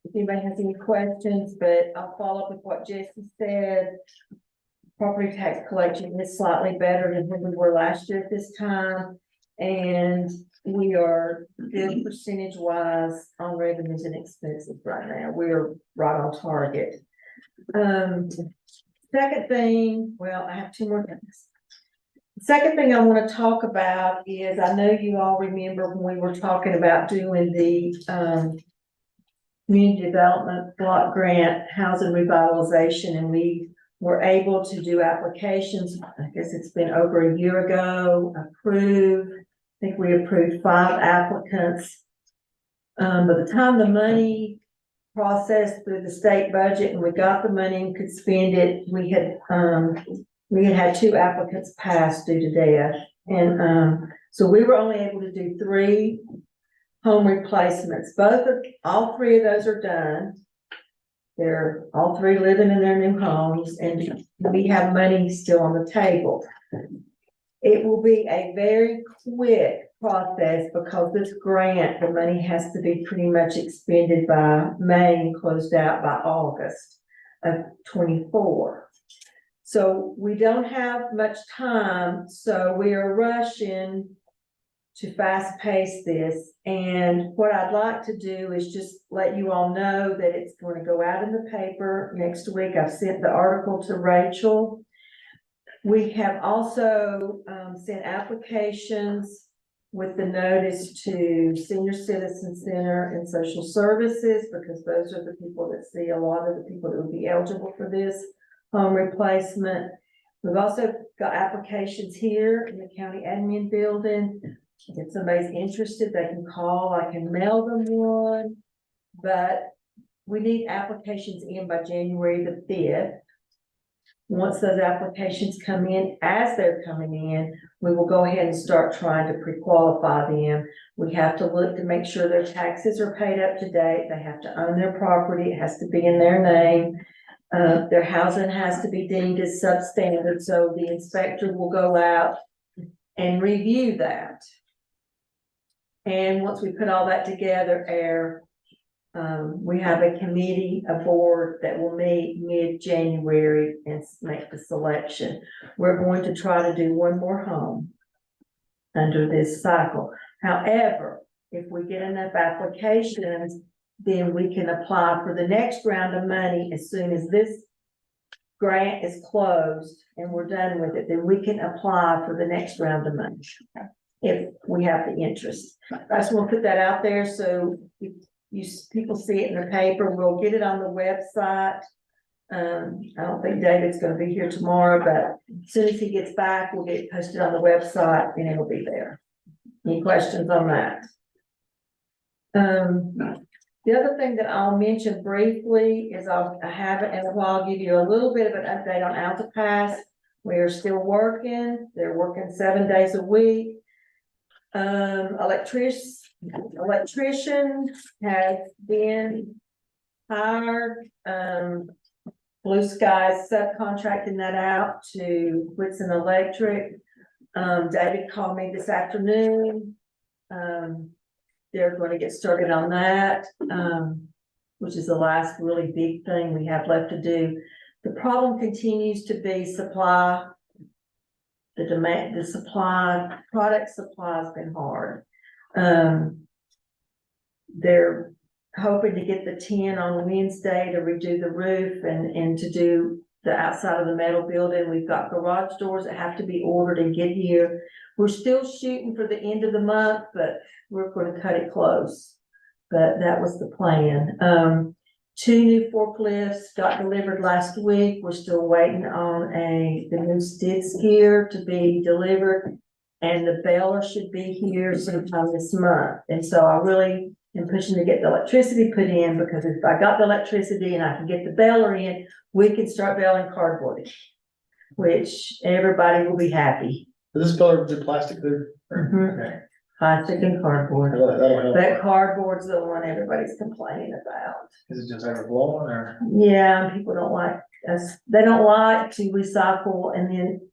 If anybody has any questions, but I'll follow up with what Jesse said. Property tax collection is slightly better than when we were last year at this time. And we are good percentage wise on revenues and expenses right now. We're right on target. Second thing, well, I have two more things. Second thing I want to talk about is, I know you all remember when we were talking about doing the community development block grant housing revitalization, and we were able to do applications. I guess it's been over a year ago, approved. I think we approved 5 applicants. By the time the money processed through the state budget and we got the money and could spend it, we had 2 applicants pass due to death. And so we were only able to do 3 home replacements. All 3 of those are done. They're all 3 living in their new homes, and we have money still on the table. It will be a very quick process because this grant, the money has to be pretty much expended by May and closed out by August of 24. So we don't have much time, so we are rushing to fast pace this. And what I'd like to do is just let you all know that it's going to go out in the paper next week. I've sent the article to Rachel. We have also sent applications with the notice to Senior Citizen Center and Social Services, because those are the people that see a lot of the people that would be eligible for this home replacement. We've also got applications here in the county admin building. If somebody's interested, they can call, I can mail them one, but we need applications in by January the 5th. Once those applications come in, as they're coming in, we will go ahead and start trying to pre-qualify them. We have to look to make sure their taxes are paid up to date. They have to own their property. It has to be in their name. Their housing has to be deemed as substandard, so the inspector will go out and review that. And once we put all that together, we have a committee, a board that will meet mid-January and make the selection. We're going to try to do one more home under this cycle. However, if we get enough applications, then we can apply for the next round of money as soon as this grant is closed and we're done with it, then we can apply for the next round of money if we have the interest. I just want to put that out there so people see it in the paper. We'll get it on the website. I don't think David's going to be here tomorrow, but as soon as he gets back, we'll get it posted on the website and it'll be there. Any questions on that? The other thing that I'll mention briefly is I haven't in a while give you a little bit of an update on AltaPass. We are still working. They're working 7 days a week. Electrician has been hired. Blue Sky's subcontracting that out to Whitson Electric. David called me this afternoon. They're going to get started on that, which is the last really big thing we have left to do. The problem continues to be supply. The demand, product supply has been hard. They're hoping to get the 10 on Wednesday to redo the roof and to do the outside of the metal building. We've got garage doors that have to be ordered and get here. We're still shooting for the end of the month, but we're going to cut it close. But that was the plan. 2 new forklifts got delivered last week. We're still waiting on the new skid steer to be delivered, and the baler should be here sometime this month. And so I really am pushing to get the electricity put in, because if I got the electricity and I can get the baler in, we can start baling cardboard, which everybody will be happy. Is this color the plastic there? Mhm. Plastic and cardboard. That'll help. That cardboard's the one everybody's complaining about. Is it just overblowing or? Yeah, people don't like us. They don't like to recycle and then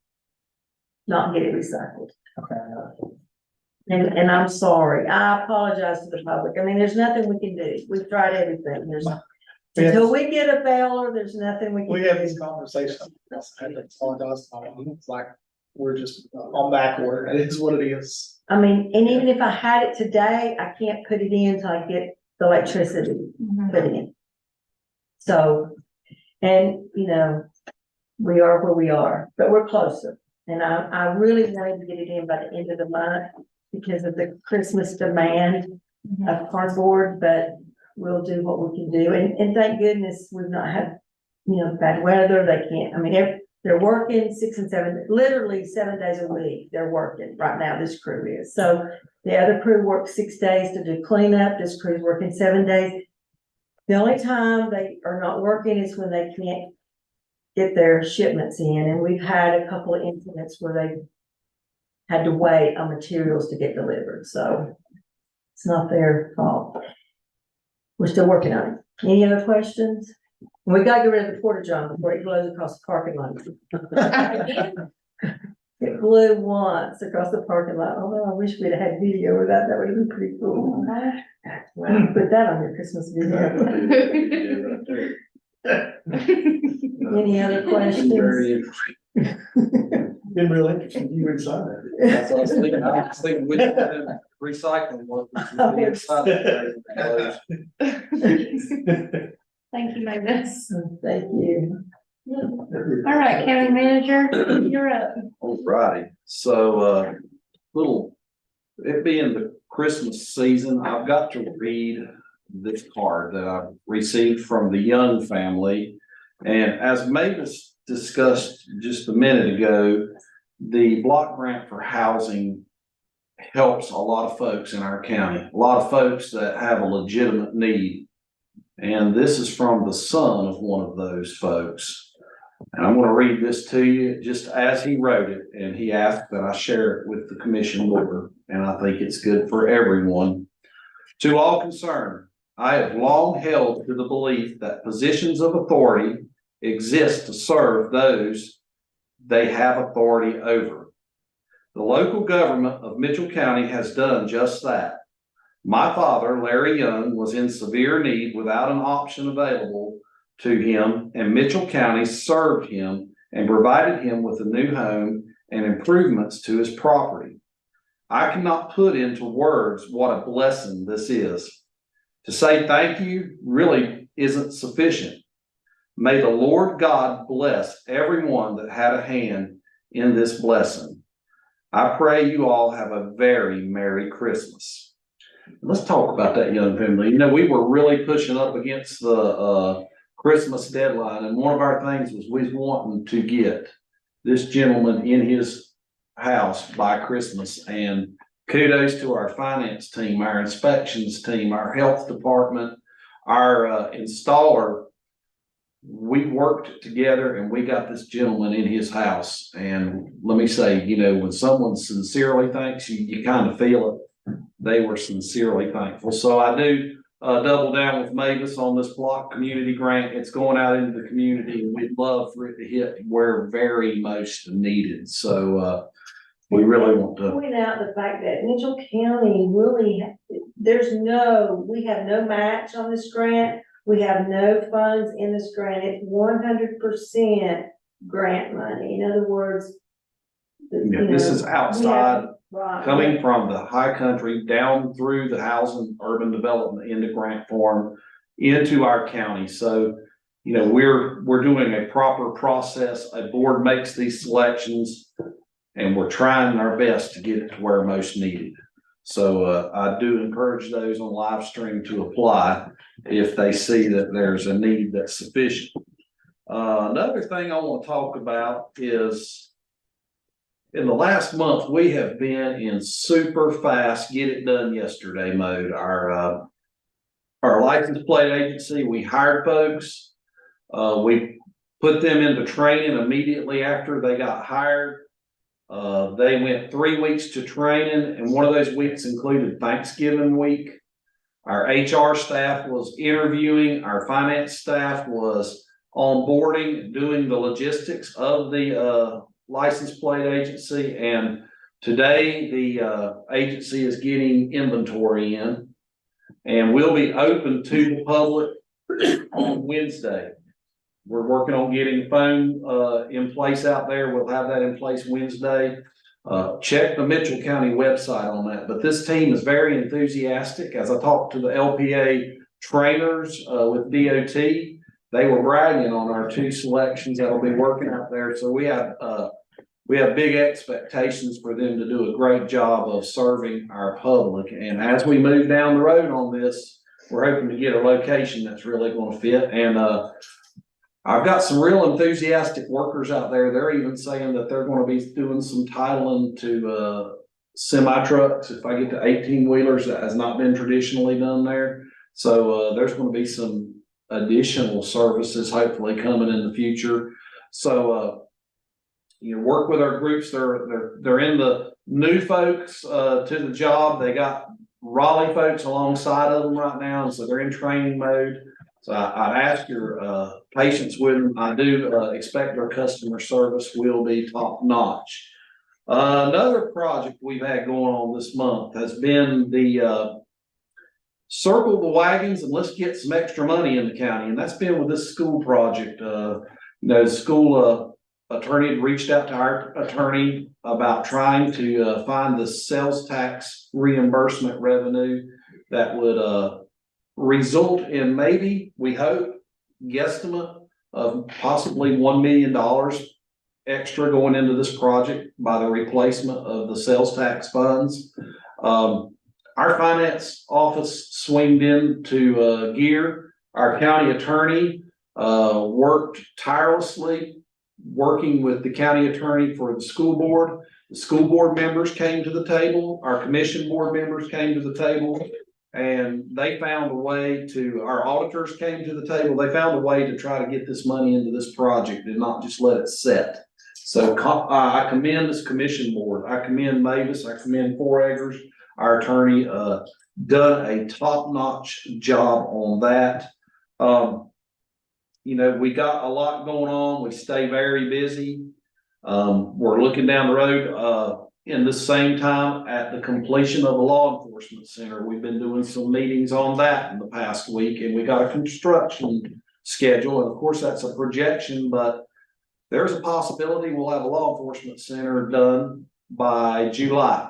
not get it recycled. Okay. And I'm sorry. I apologize to the public. I mean, there's nothing we can do. We've tried everything. Until we get a baler, there's nothing we can do. We have this conversation. I had to apologize. It's like, we're just on back order. It is what it is. I mean, and even if I had it today, I can't put it in until I get the electricity put in. So, and you know, we are where we are, but we're closer. And I really wanted to get it in by the end of the month because of the Christmas demand of cardboard, but we'll do what we can do. And thank goodness we've not had, bad weather. They can't, I mean, they're working 6 and 7, literally 7 days a week. They're working right now. This crew is. So the other crew works 6 days to do cleanup. This crew's working 7 days. The only time they are not working is when they can't get their shipments in. And we've had a couple of incidents where they had to wait on materials to get delivered. So it's not their fault. We're still working on it. Any other questions? We got to get rid of the porta john before it blows across the parking lot. It blew once across the parking lot. Although I wish we'd have had video of that. That would have been pretty cool. Wow. Put that on your Christmas video. Any other questions? Very interesting. Been real interesting, you inside that. That's what I was thinking. I was thinking which of them recycling workers would be inside that. Thank you, Mavis. Thank you. All right, county manager, you're up. Alrighty, so, little, it being the Christmas season, I've got to read this card that I've received from the Young family. And as Mavis discussed just a minute ago, the block grant for housing helps a lot of folks in our county, a lot of folks that have a legitimate need. And this is from the son of one of those folks. And I'm going to read this to you just as he wrote it, and he asked that I share it with the commission board, and I think it's good for everyone. To all concerned, I have long held to the belief that positions of authority exist to serve those they have authority over. The local government of Mitchell County has done just that. My father, Larry Young, was in severe need without an option available to him, and Mitchell County served him and provided him with a new home and improvements to his property. I cannot put into words what a blessing this is. To say thank you really isn't sufficient. May the Lord God bless everyone that had a hand in this blessing. I pray you all have a very Merry Christmas. Let's talk about that Young family. You know, we were really pushing up against the Christmas deadline, and one of our things was we was wanting to get this gentleman in his house by Christmas. And kudos to our finance team, our inspections team, our health department, our installer. We worked together and we got this gentleman in his house. And let me say, you know, when someone sincerely thanks you, you kind of feel it. They were sincerely thankful. So I do double down with Mavis on this block community grant. It's going out into the community, and we'd love for it to hit where very most needed. So we really want to point out the fact that Mitchell County really, we have no match on this grant. We have no funds in this grant. It's 100% grant money. In other words, this is outside, right, coming from the high country down through the housing urban development into grant form into our county. So, you know, we're doing a proper process. A board makes these selections and we're trying our best to get it to where most needed. So I do encourage those on live stream to apply if they see that there's a need that's sufficient. Another thing I want to talk about is in the last month, we have been in super fast, get it done yesterday mode. Our license plate agency, we hired folks. We put them into training immediately after they got hired. They went 3 weeks to training, and one of those weeks included Thanksgiving week. Our HR staff was interviewing, our finance staff was onboarding, doing the logistics of the license plate agency. And today the agency is getting inventory in, and we'll be open to the public on Wednesday. We're working on getting phone in place out there. We'll have that in place Wednesday. Check the Mitchell County website on that. But this team is very enthusiastic. As I talked to the LPA trainers with DOT, they were bragging on our 2 selections that'll be working out there. So we have big expectations for them to do a great job of serving our public. And as we move down the road on this, we're hoping to get a location that's really going to fit. And I've got some real enthusiastic workers out there. They're even saying that they're going to be doing some titling to semi trucks. If I get to 18 wheelers, that has not been traditionally done there. So there's going to be some additional services hopefully coming in the future. So you know, work with our groups. They're in the new folks to the job. They got Raleigh folks alongside of them right now, and so they're in training mode. So I'd ask your patience with them. I do expect their customer service will be top notch. Another project we've had going on this month has been the circle the wagons and let's get some extra money in the county. And that's been with this school project. The school attorney had reached out to our attorney about trying to find the sales tax reimbursement revenue that would result in maybe, we hope, guesstimate of possibly $1 million extra going into this project by the replacement of the sales tax funds. Our finance office swinged into gear. Our county attorney worked tirelessly, working with the county attorney for the school board. The school board members came to the table. Our commission board members came to the table. And they found a way our auditors came to the table. They found a way to try to get this money into this project and not just let it sit. So I commend this commission board. I commend Mavis. I commend Four Acres. Our attorney done a top-notch job on that. We got a lot going on. We stay very busy. We're looking down the road in the same time at the completion of the law enforcement center. We've been doing some meetings on that in the past week, and we got a construction schedule. And of course, that's a projection, but there's a possibility we'll have a law enforcement center done by July.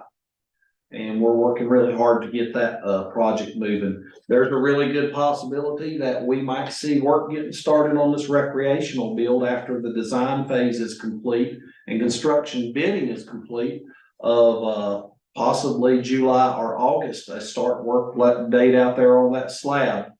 And we're working really hard to get that project moving. There's a really good possibility that we might see work getting started on this recreational build after the design phase is complete and construction bidding is complete of possibly July or August. I start work date out there on that slab.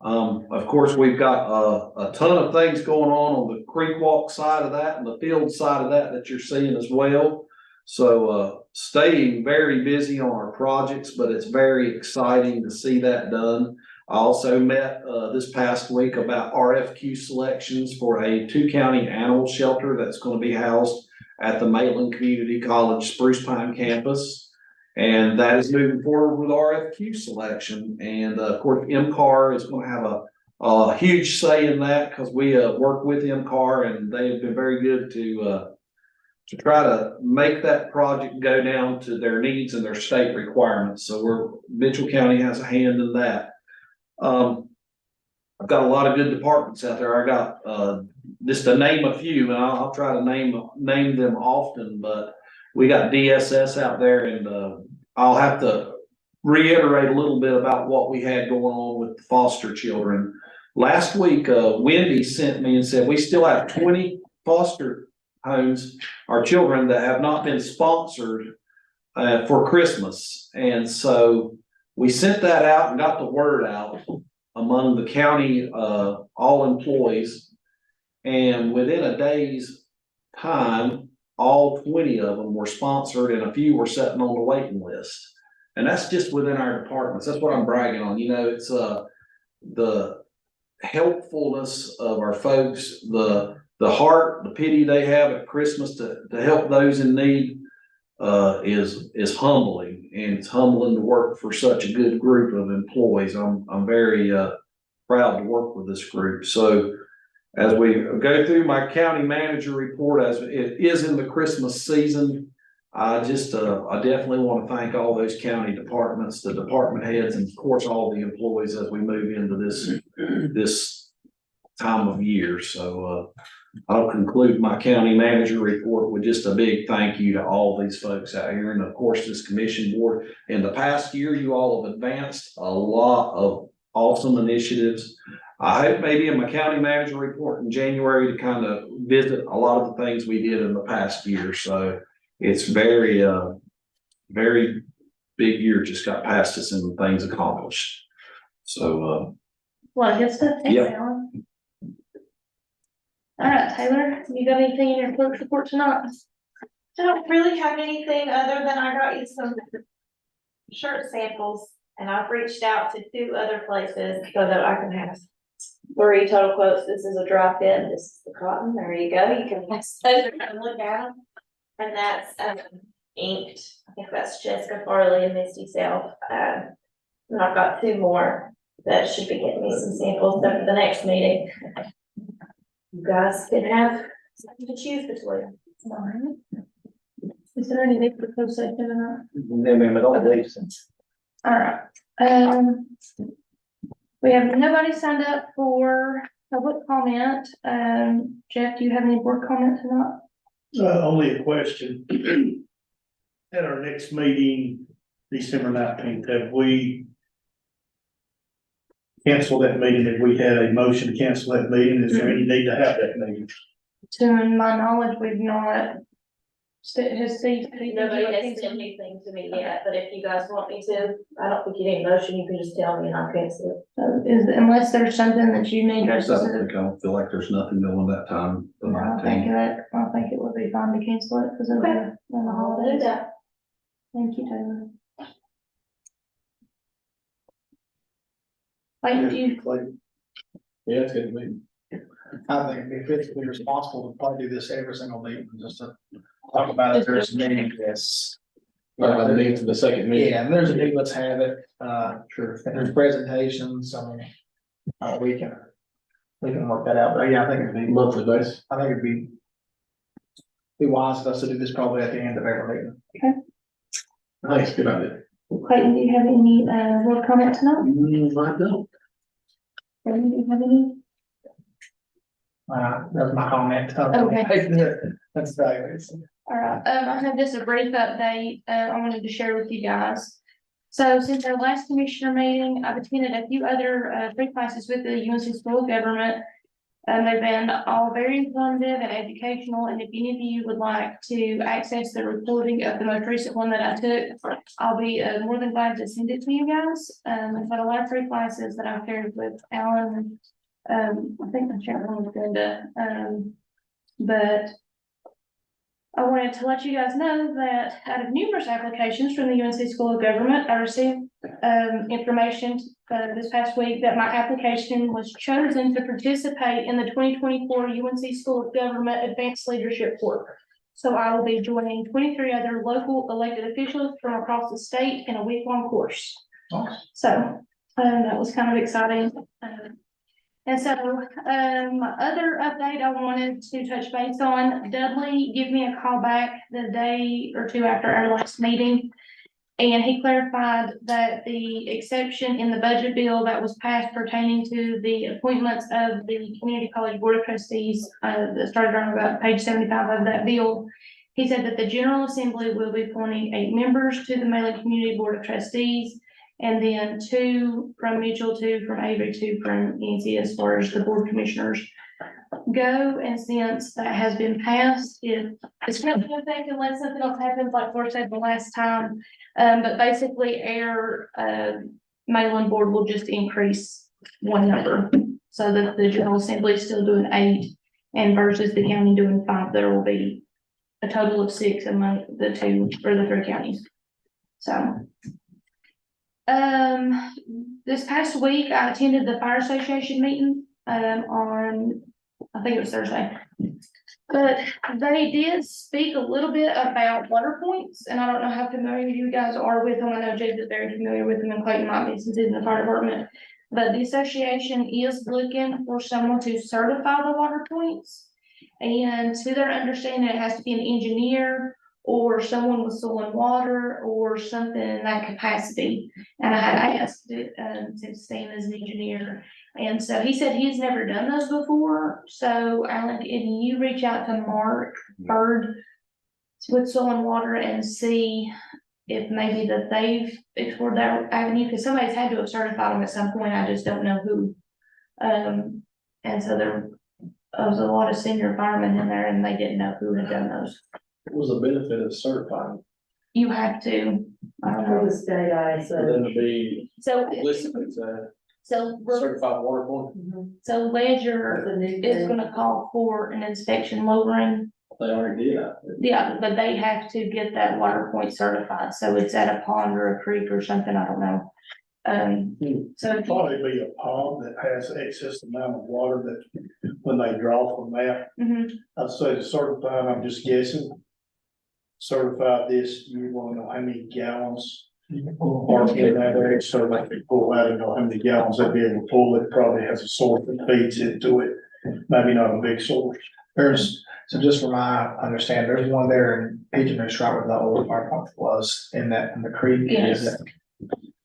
Of course, we've got a ton of things going on the creek walk side of that and the field side of that you're seeing as well. So staying very busy on our projects, but it's very exciting to see that done. I also met this past week about RFQ selections for a 2-county animal shelter that's going to be housed at the Maitland Community College Spruce Pine campus. And that is moving forward with RFQ selection. And of course, MCAR is going to have a huge say in that because we work with MCAR and they have been very good to try to make that project go down to their needs and their state requirements. So Mitchell County has a hand in that. I've got a lot of good departments out there. I got just to name a few, and I'll try to name them often, but we got DSS out there, and I'll have to reiterate a little bit about what we had going on with the foster children. Last week, Wendy sent me and said, we still have 20 foster homes, our children that have not been sponsored for Christmas. And so we sent that out and got the word out among the county, all employees. And within a day's time, all 20 of them were sponsored and a few were sitting on the waiting list. And that's just within our departments. That's what I'm bragging on. It's the helpfulness of our folks, the heart, the pity they have at Christmas to help those in need is humbling, and it's humbling to work for such a good group of employees. I'm very proud to work with this group. So as we go through my county manager report, as it is in the Christmas season, I definitely want to thank all those county departments, the department heads, and of course all the employees as we move into this time of year. So I'll conclude my county manager report with just a big thank you to all these folks out here. And of course, this commission board. In the past year, you all have advanced a lot of awesome initiatives. I hope maybe in my county manager report in January to kind of visit a lot of the things we did in the past year. So it's very big year just got past us and things accomplished. So Well, good stuff. Thanks, Yeah. Alan. All right, Taylor, you got anything in your clerk's report tonight? I don't really have anything other than I got you some shirt samples, and I've reached out to 2 other places so that I can have 3 total quotes. This is a dry fit, this is the cotton. There you go. You can look at them. And that's inked. I think that's Jessica Farley and Misty Self. And I've got 2 more that should be getting me some samples for the next meeting. You guys can have something to choose between. Is there any need for closed session or not? No, ma'am, I don't believe so. All right, We have nobody signed up for public comment. Jeff, do you have any board comment tonight? Only a question. At our next meeting, December 19th, have we canceled that meeting? If we had a motion to cancel that meeting, is there any need to have that meeting? To my knowledge, we've not. Has Steve? Nobody has sent anything to me yet, but if you guys want me to, I don't think you need a motion, you can just tell me and I'll cancel it. Unless there's something that you need us I to. don't think, I don't feel like there's nothing going that time. for No, my I think team. that, I think it would be fine to cancel it because of the I'll do holidays. that. Thank you, Taylor. Thank you. Yeah, it's good to meet. I think it'd be fiscally responsible to probably do this every single meeting, just to talk about it, there's a meeting, yes. The meeting to the second meeting. Yeah, and there's a need, let's have it, sure, and there's presentations, I mean, we can work that out, but yeah, I think it'd be, Monthly basis. I think it'd be wise for us to do this probably at the end of every meeting. Nice, good idea. Clayton, do you have any, board comment tonight? I don't. Clayton, do you have any? That's my comment. Okay. That's valuable. All right, I have just a brief update, I wanted to share with you guys. So since our last commissioner meeting, I've attended a few other, free classes with the UNC School of Government. They've been all very informative and educational, and if any of you would like to access the recording of the most recent one that I took, I'll be more than glad to send it to you guys. I've had a lot of free classes that I've shared with Alan. I think I shared one with Brenda, but I wanted to let you guys know that out of numerous applications from the UNC School of Government, I received information this past week that my application was chosen to participate in the 2024 UNC School of Government Advanced Leadership Corps. So I will be joining 23 other local elected officials from across the state in a week-long course. So that was kind of exciting. And so, my other update I wanted to touch base on, Dudley gave me a call back the day or two after our last meeting. And he clarified that the exception in the budget bill that was passed pertaining to the appointments of the Community College Board of Trustees, that started on about page 75 of that bill. He said that the General Assembly will be appointing 8 members to the Mailing Community Board of Trustees. And then 2 from Mitchell, 2 from Avery, 2 from NC as far as the board commissioners go. And since that has been passed, it's not going to affect unless something else happens, like Flora said the last time. But basically our mailing board will just increase 1 number. So that the General Assembly is still doing 8 and versus the county doing 5, there will be a total of 6 among the 2 or the 3 counties. So. This past week, I attended the Fire Association meeting, on, I think it was Thursday. But they did speak a little bit about water points, and I don't know how familiar you guys are with them. I know James is very familiar with them, and Clayton might be since he's in the fire department. But the association is looking for someone to certify the water points. And to their understanding, it has to be an engineer or someone with soil and water or something in that capacity. And I had asked since Stan is an engineer. And so he said he's never done those before. So Alan, can you reach out to Mark Bird with soil and water and see if maybe that they've explored that avenue? Because somebody's had to have certified them at some point. I just don't know who. And so there was a lot of senior firemen in there and they didn't know who had done those. What was the benefit of certifying? You have to, I don't For know. the state For them to be So, listed as a so, certified water point? so Ledger is gonna call for an inspection lowering. They already did. Yeah, but they have to get that water point certified. So it's at a pond or a creek or something, I don't know. So if you- Probably be a pond that has excess amount of water that when they draw from that, Mhm. I'd say certified, I'm just guessing. Certified this, you wanna know how many gallons are in that area, so they can pull out and know how many gallons they'd be able to pull. It probably has a source that feeds into it, maybe not a big source. So just from my understanding, there's one there in Pigeon Ridge, right where the old fire pump was in the creek. Yes.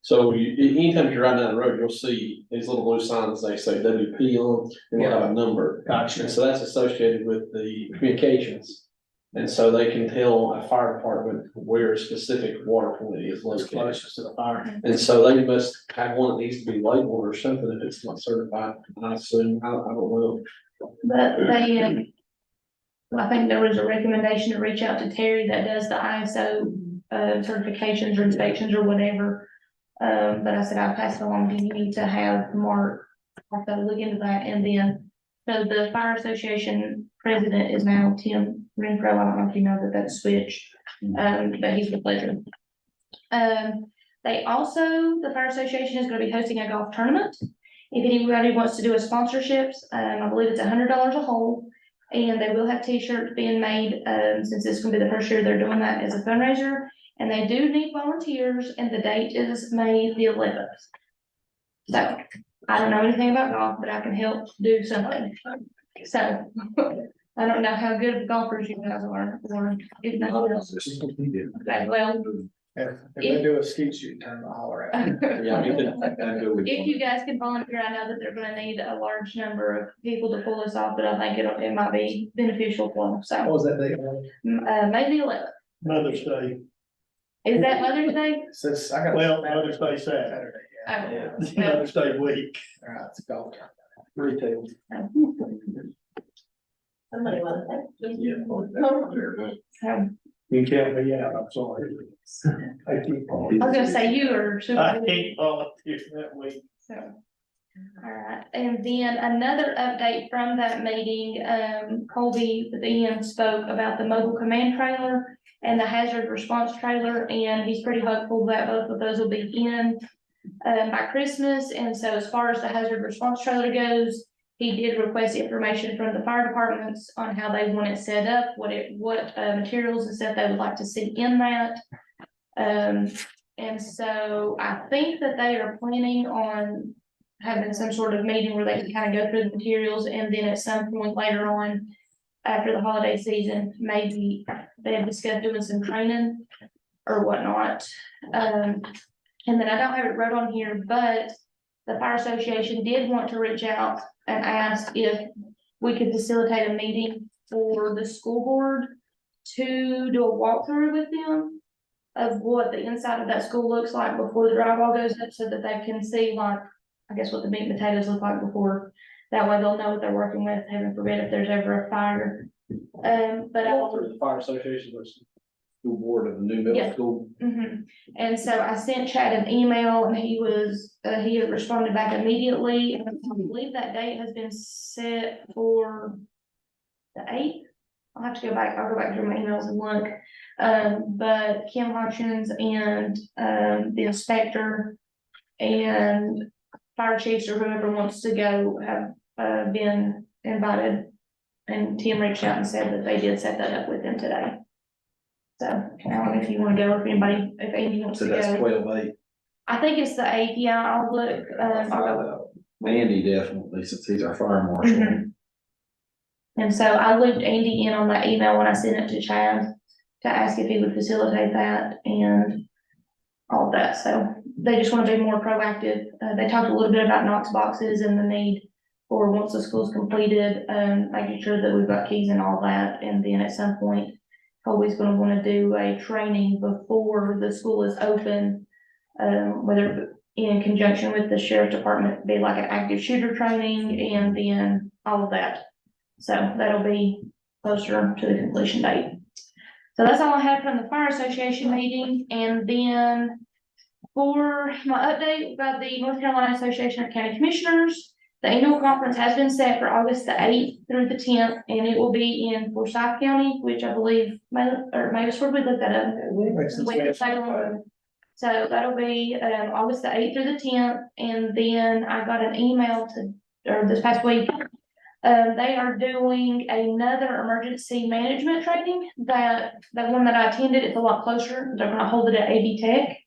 So anytime you're riding down the road, you'll see these little blue signs, they say WP on, and they'll have a number. Gotcha. And so that's associated with the communications. And so they can tell a fire department where a specific water point is It's located. closest to the fire. And so they must have one that needs to be labeled or something if it's not certified, I assume, I don't know. But they, well, I think there was a recommendation to reach out to Terry that does the ISO, certifications or inspections or whatever. But I said, I'll pass it along, do you need to have Mark, I'll have to look into that, and then, so the fire association president is now Tim Renfro, I don't know if you know that that's switched, but he's the president. They also, the fire association is gonna be hosting a golf tournament. If anybody wants to do a sponsorships, I believe it's $100 a hole, and they will have t-shirts being made, since this is gonna be the first year they're doing that as a fundraiser. And they do need volunteers, and the date is May the 11th. So, I don't know anything about golf, but I can help do something. So, I don't know how good of golfers you guys are, or if nothing else. Okay, well, If they do a skeet shoot tournament, I'll holler at them. Yeah, we can go with. if you guys can volunteer, I know that they're gonna need a large number of people to pull this off, but I think it might be beneficial for them, What so. was that date? May the 11th. Mother's Day, Is that Mother's Day? Says, I got. well, Mother's Day Saturday, Oh, well, Mother's Day week. All right, it's golf. Retail. Somebody want to so, You count me out, I'm sorry. I I was gonna say you or. can't volunteer that week. So, all right, and then another update from that meeting, Colby, the DM spoke about the mobile command trailer and the hazard response trailer, and he's pretty hopeful that both of those will be in by Christmas. And so as far as the hazard response trailer goes, he did request information from the fire departments on how they want it set up, what materials and stuff they would like to see in that. And so I think that they are planning on having some sort of meeting where they can kind of go through the materials, and then at some point later on, after the holiday season, maybe they have discussed doing some training or whatnot. And then I don't have it wrote on here, but the fire association did want to reach out and ask if we could facilitate a meeting for the school board to do a walkthrough with them of what the inside of that school looks like before the drywall goes up, so that they can see, like, I guess what the meat and potatoes look like before. That way they'll know what they're working with, heaven forbid if there's ever a fire. But The fire association was school board of the new middle Yeah. school. And so I sent Chad an email, and he had responded back immediately. And I believe that date has been set for the 8th. I'll have to go back, I'll go back through my emails and look. But Kim Hutchins and, the inspector and fire chiefs or whoever wants to go have, been invited. And Tim reached out and said that they did set that up with them today. So, Alan, if you wanna go, if anybody, if Amy wants So to that's go, 12/8. I think it's the 8th, yeah, I'll look, I'll go. Andy definitely, since he's our fire marshal. Mhm. And so I looped Andy in on that email when I sent it to Chad to ask if he would facilitate that and all of that. So they just want to be more proactive. They talked a little bit about Knox boxes and the need for, once the school's completed, making sure that we've got keys and all that. And then at some point, Colby's going to want to do a training before the school is open, whether in conjunction with the sheriff's department, be like an active shooter training, and then all of that. So that'll be closer to the completion date. So that's all I have from the fire association meeting. And then for my update about the North Carolina Association of County Commissioners, the annual conference has been set for August the 8th through the 10th, and it will be in Forsyth County, which I believe, maybe where we looked that up. So that'll be, August the 8th through the 10th. And then I got an email this past week. They are doing another emergency management training, that one that I attended, it's a lot closer. They're gonna hold it at AB Tech.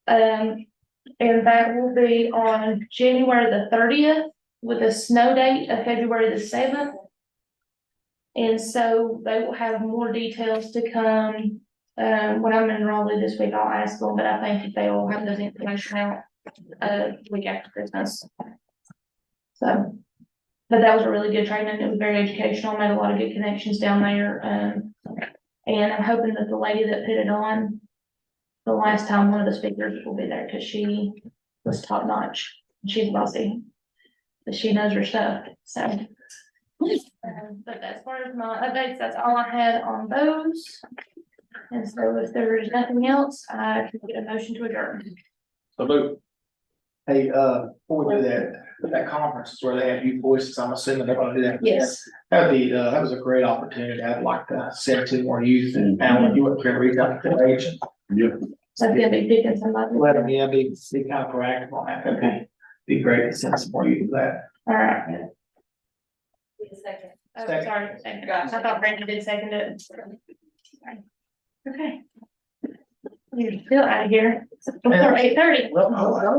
And that will be on January the 30th with a snow date of February the 7th. And so they will have more details to come, When I'm in Raleigh this week, I'll ask them, but I think that they will have those information out, week after Christmas. So, but that was a really good training. It was very educational, made a lot of good connections down there. And I'm hoping that the lady that put it on the last time, one of the speakers will be there, cause she was top notch. She's bossy, but she knows her stuff, so. But as far as my updates, that's all I had on those. And so if there is nothing else, I can get a motion to adjourn. So move. Hey, before we do that conference is where they have youth voices, I'm assuming they're gonna do that. Yes. That'd be, that was a great opportunity. I'd like to send two more youth and Alan, you wouldn't care to reach out to their agent. So I'm gonna be picking somebody. Let them, yeah, be kind of proactive on that. That'd be great to send some more youth to that. All right. Second. Oh, Second. sorry, second. I thought Brandon did second it. Okay. You're still out of here. Before 8:30. Well,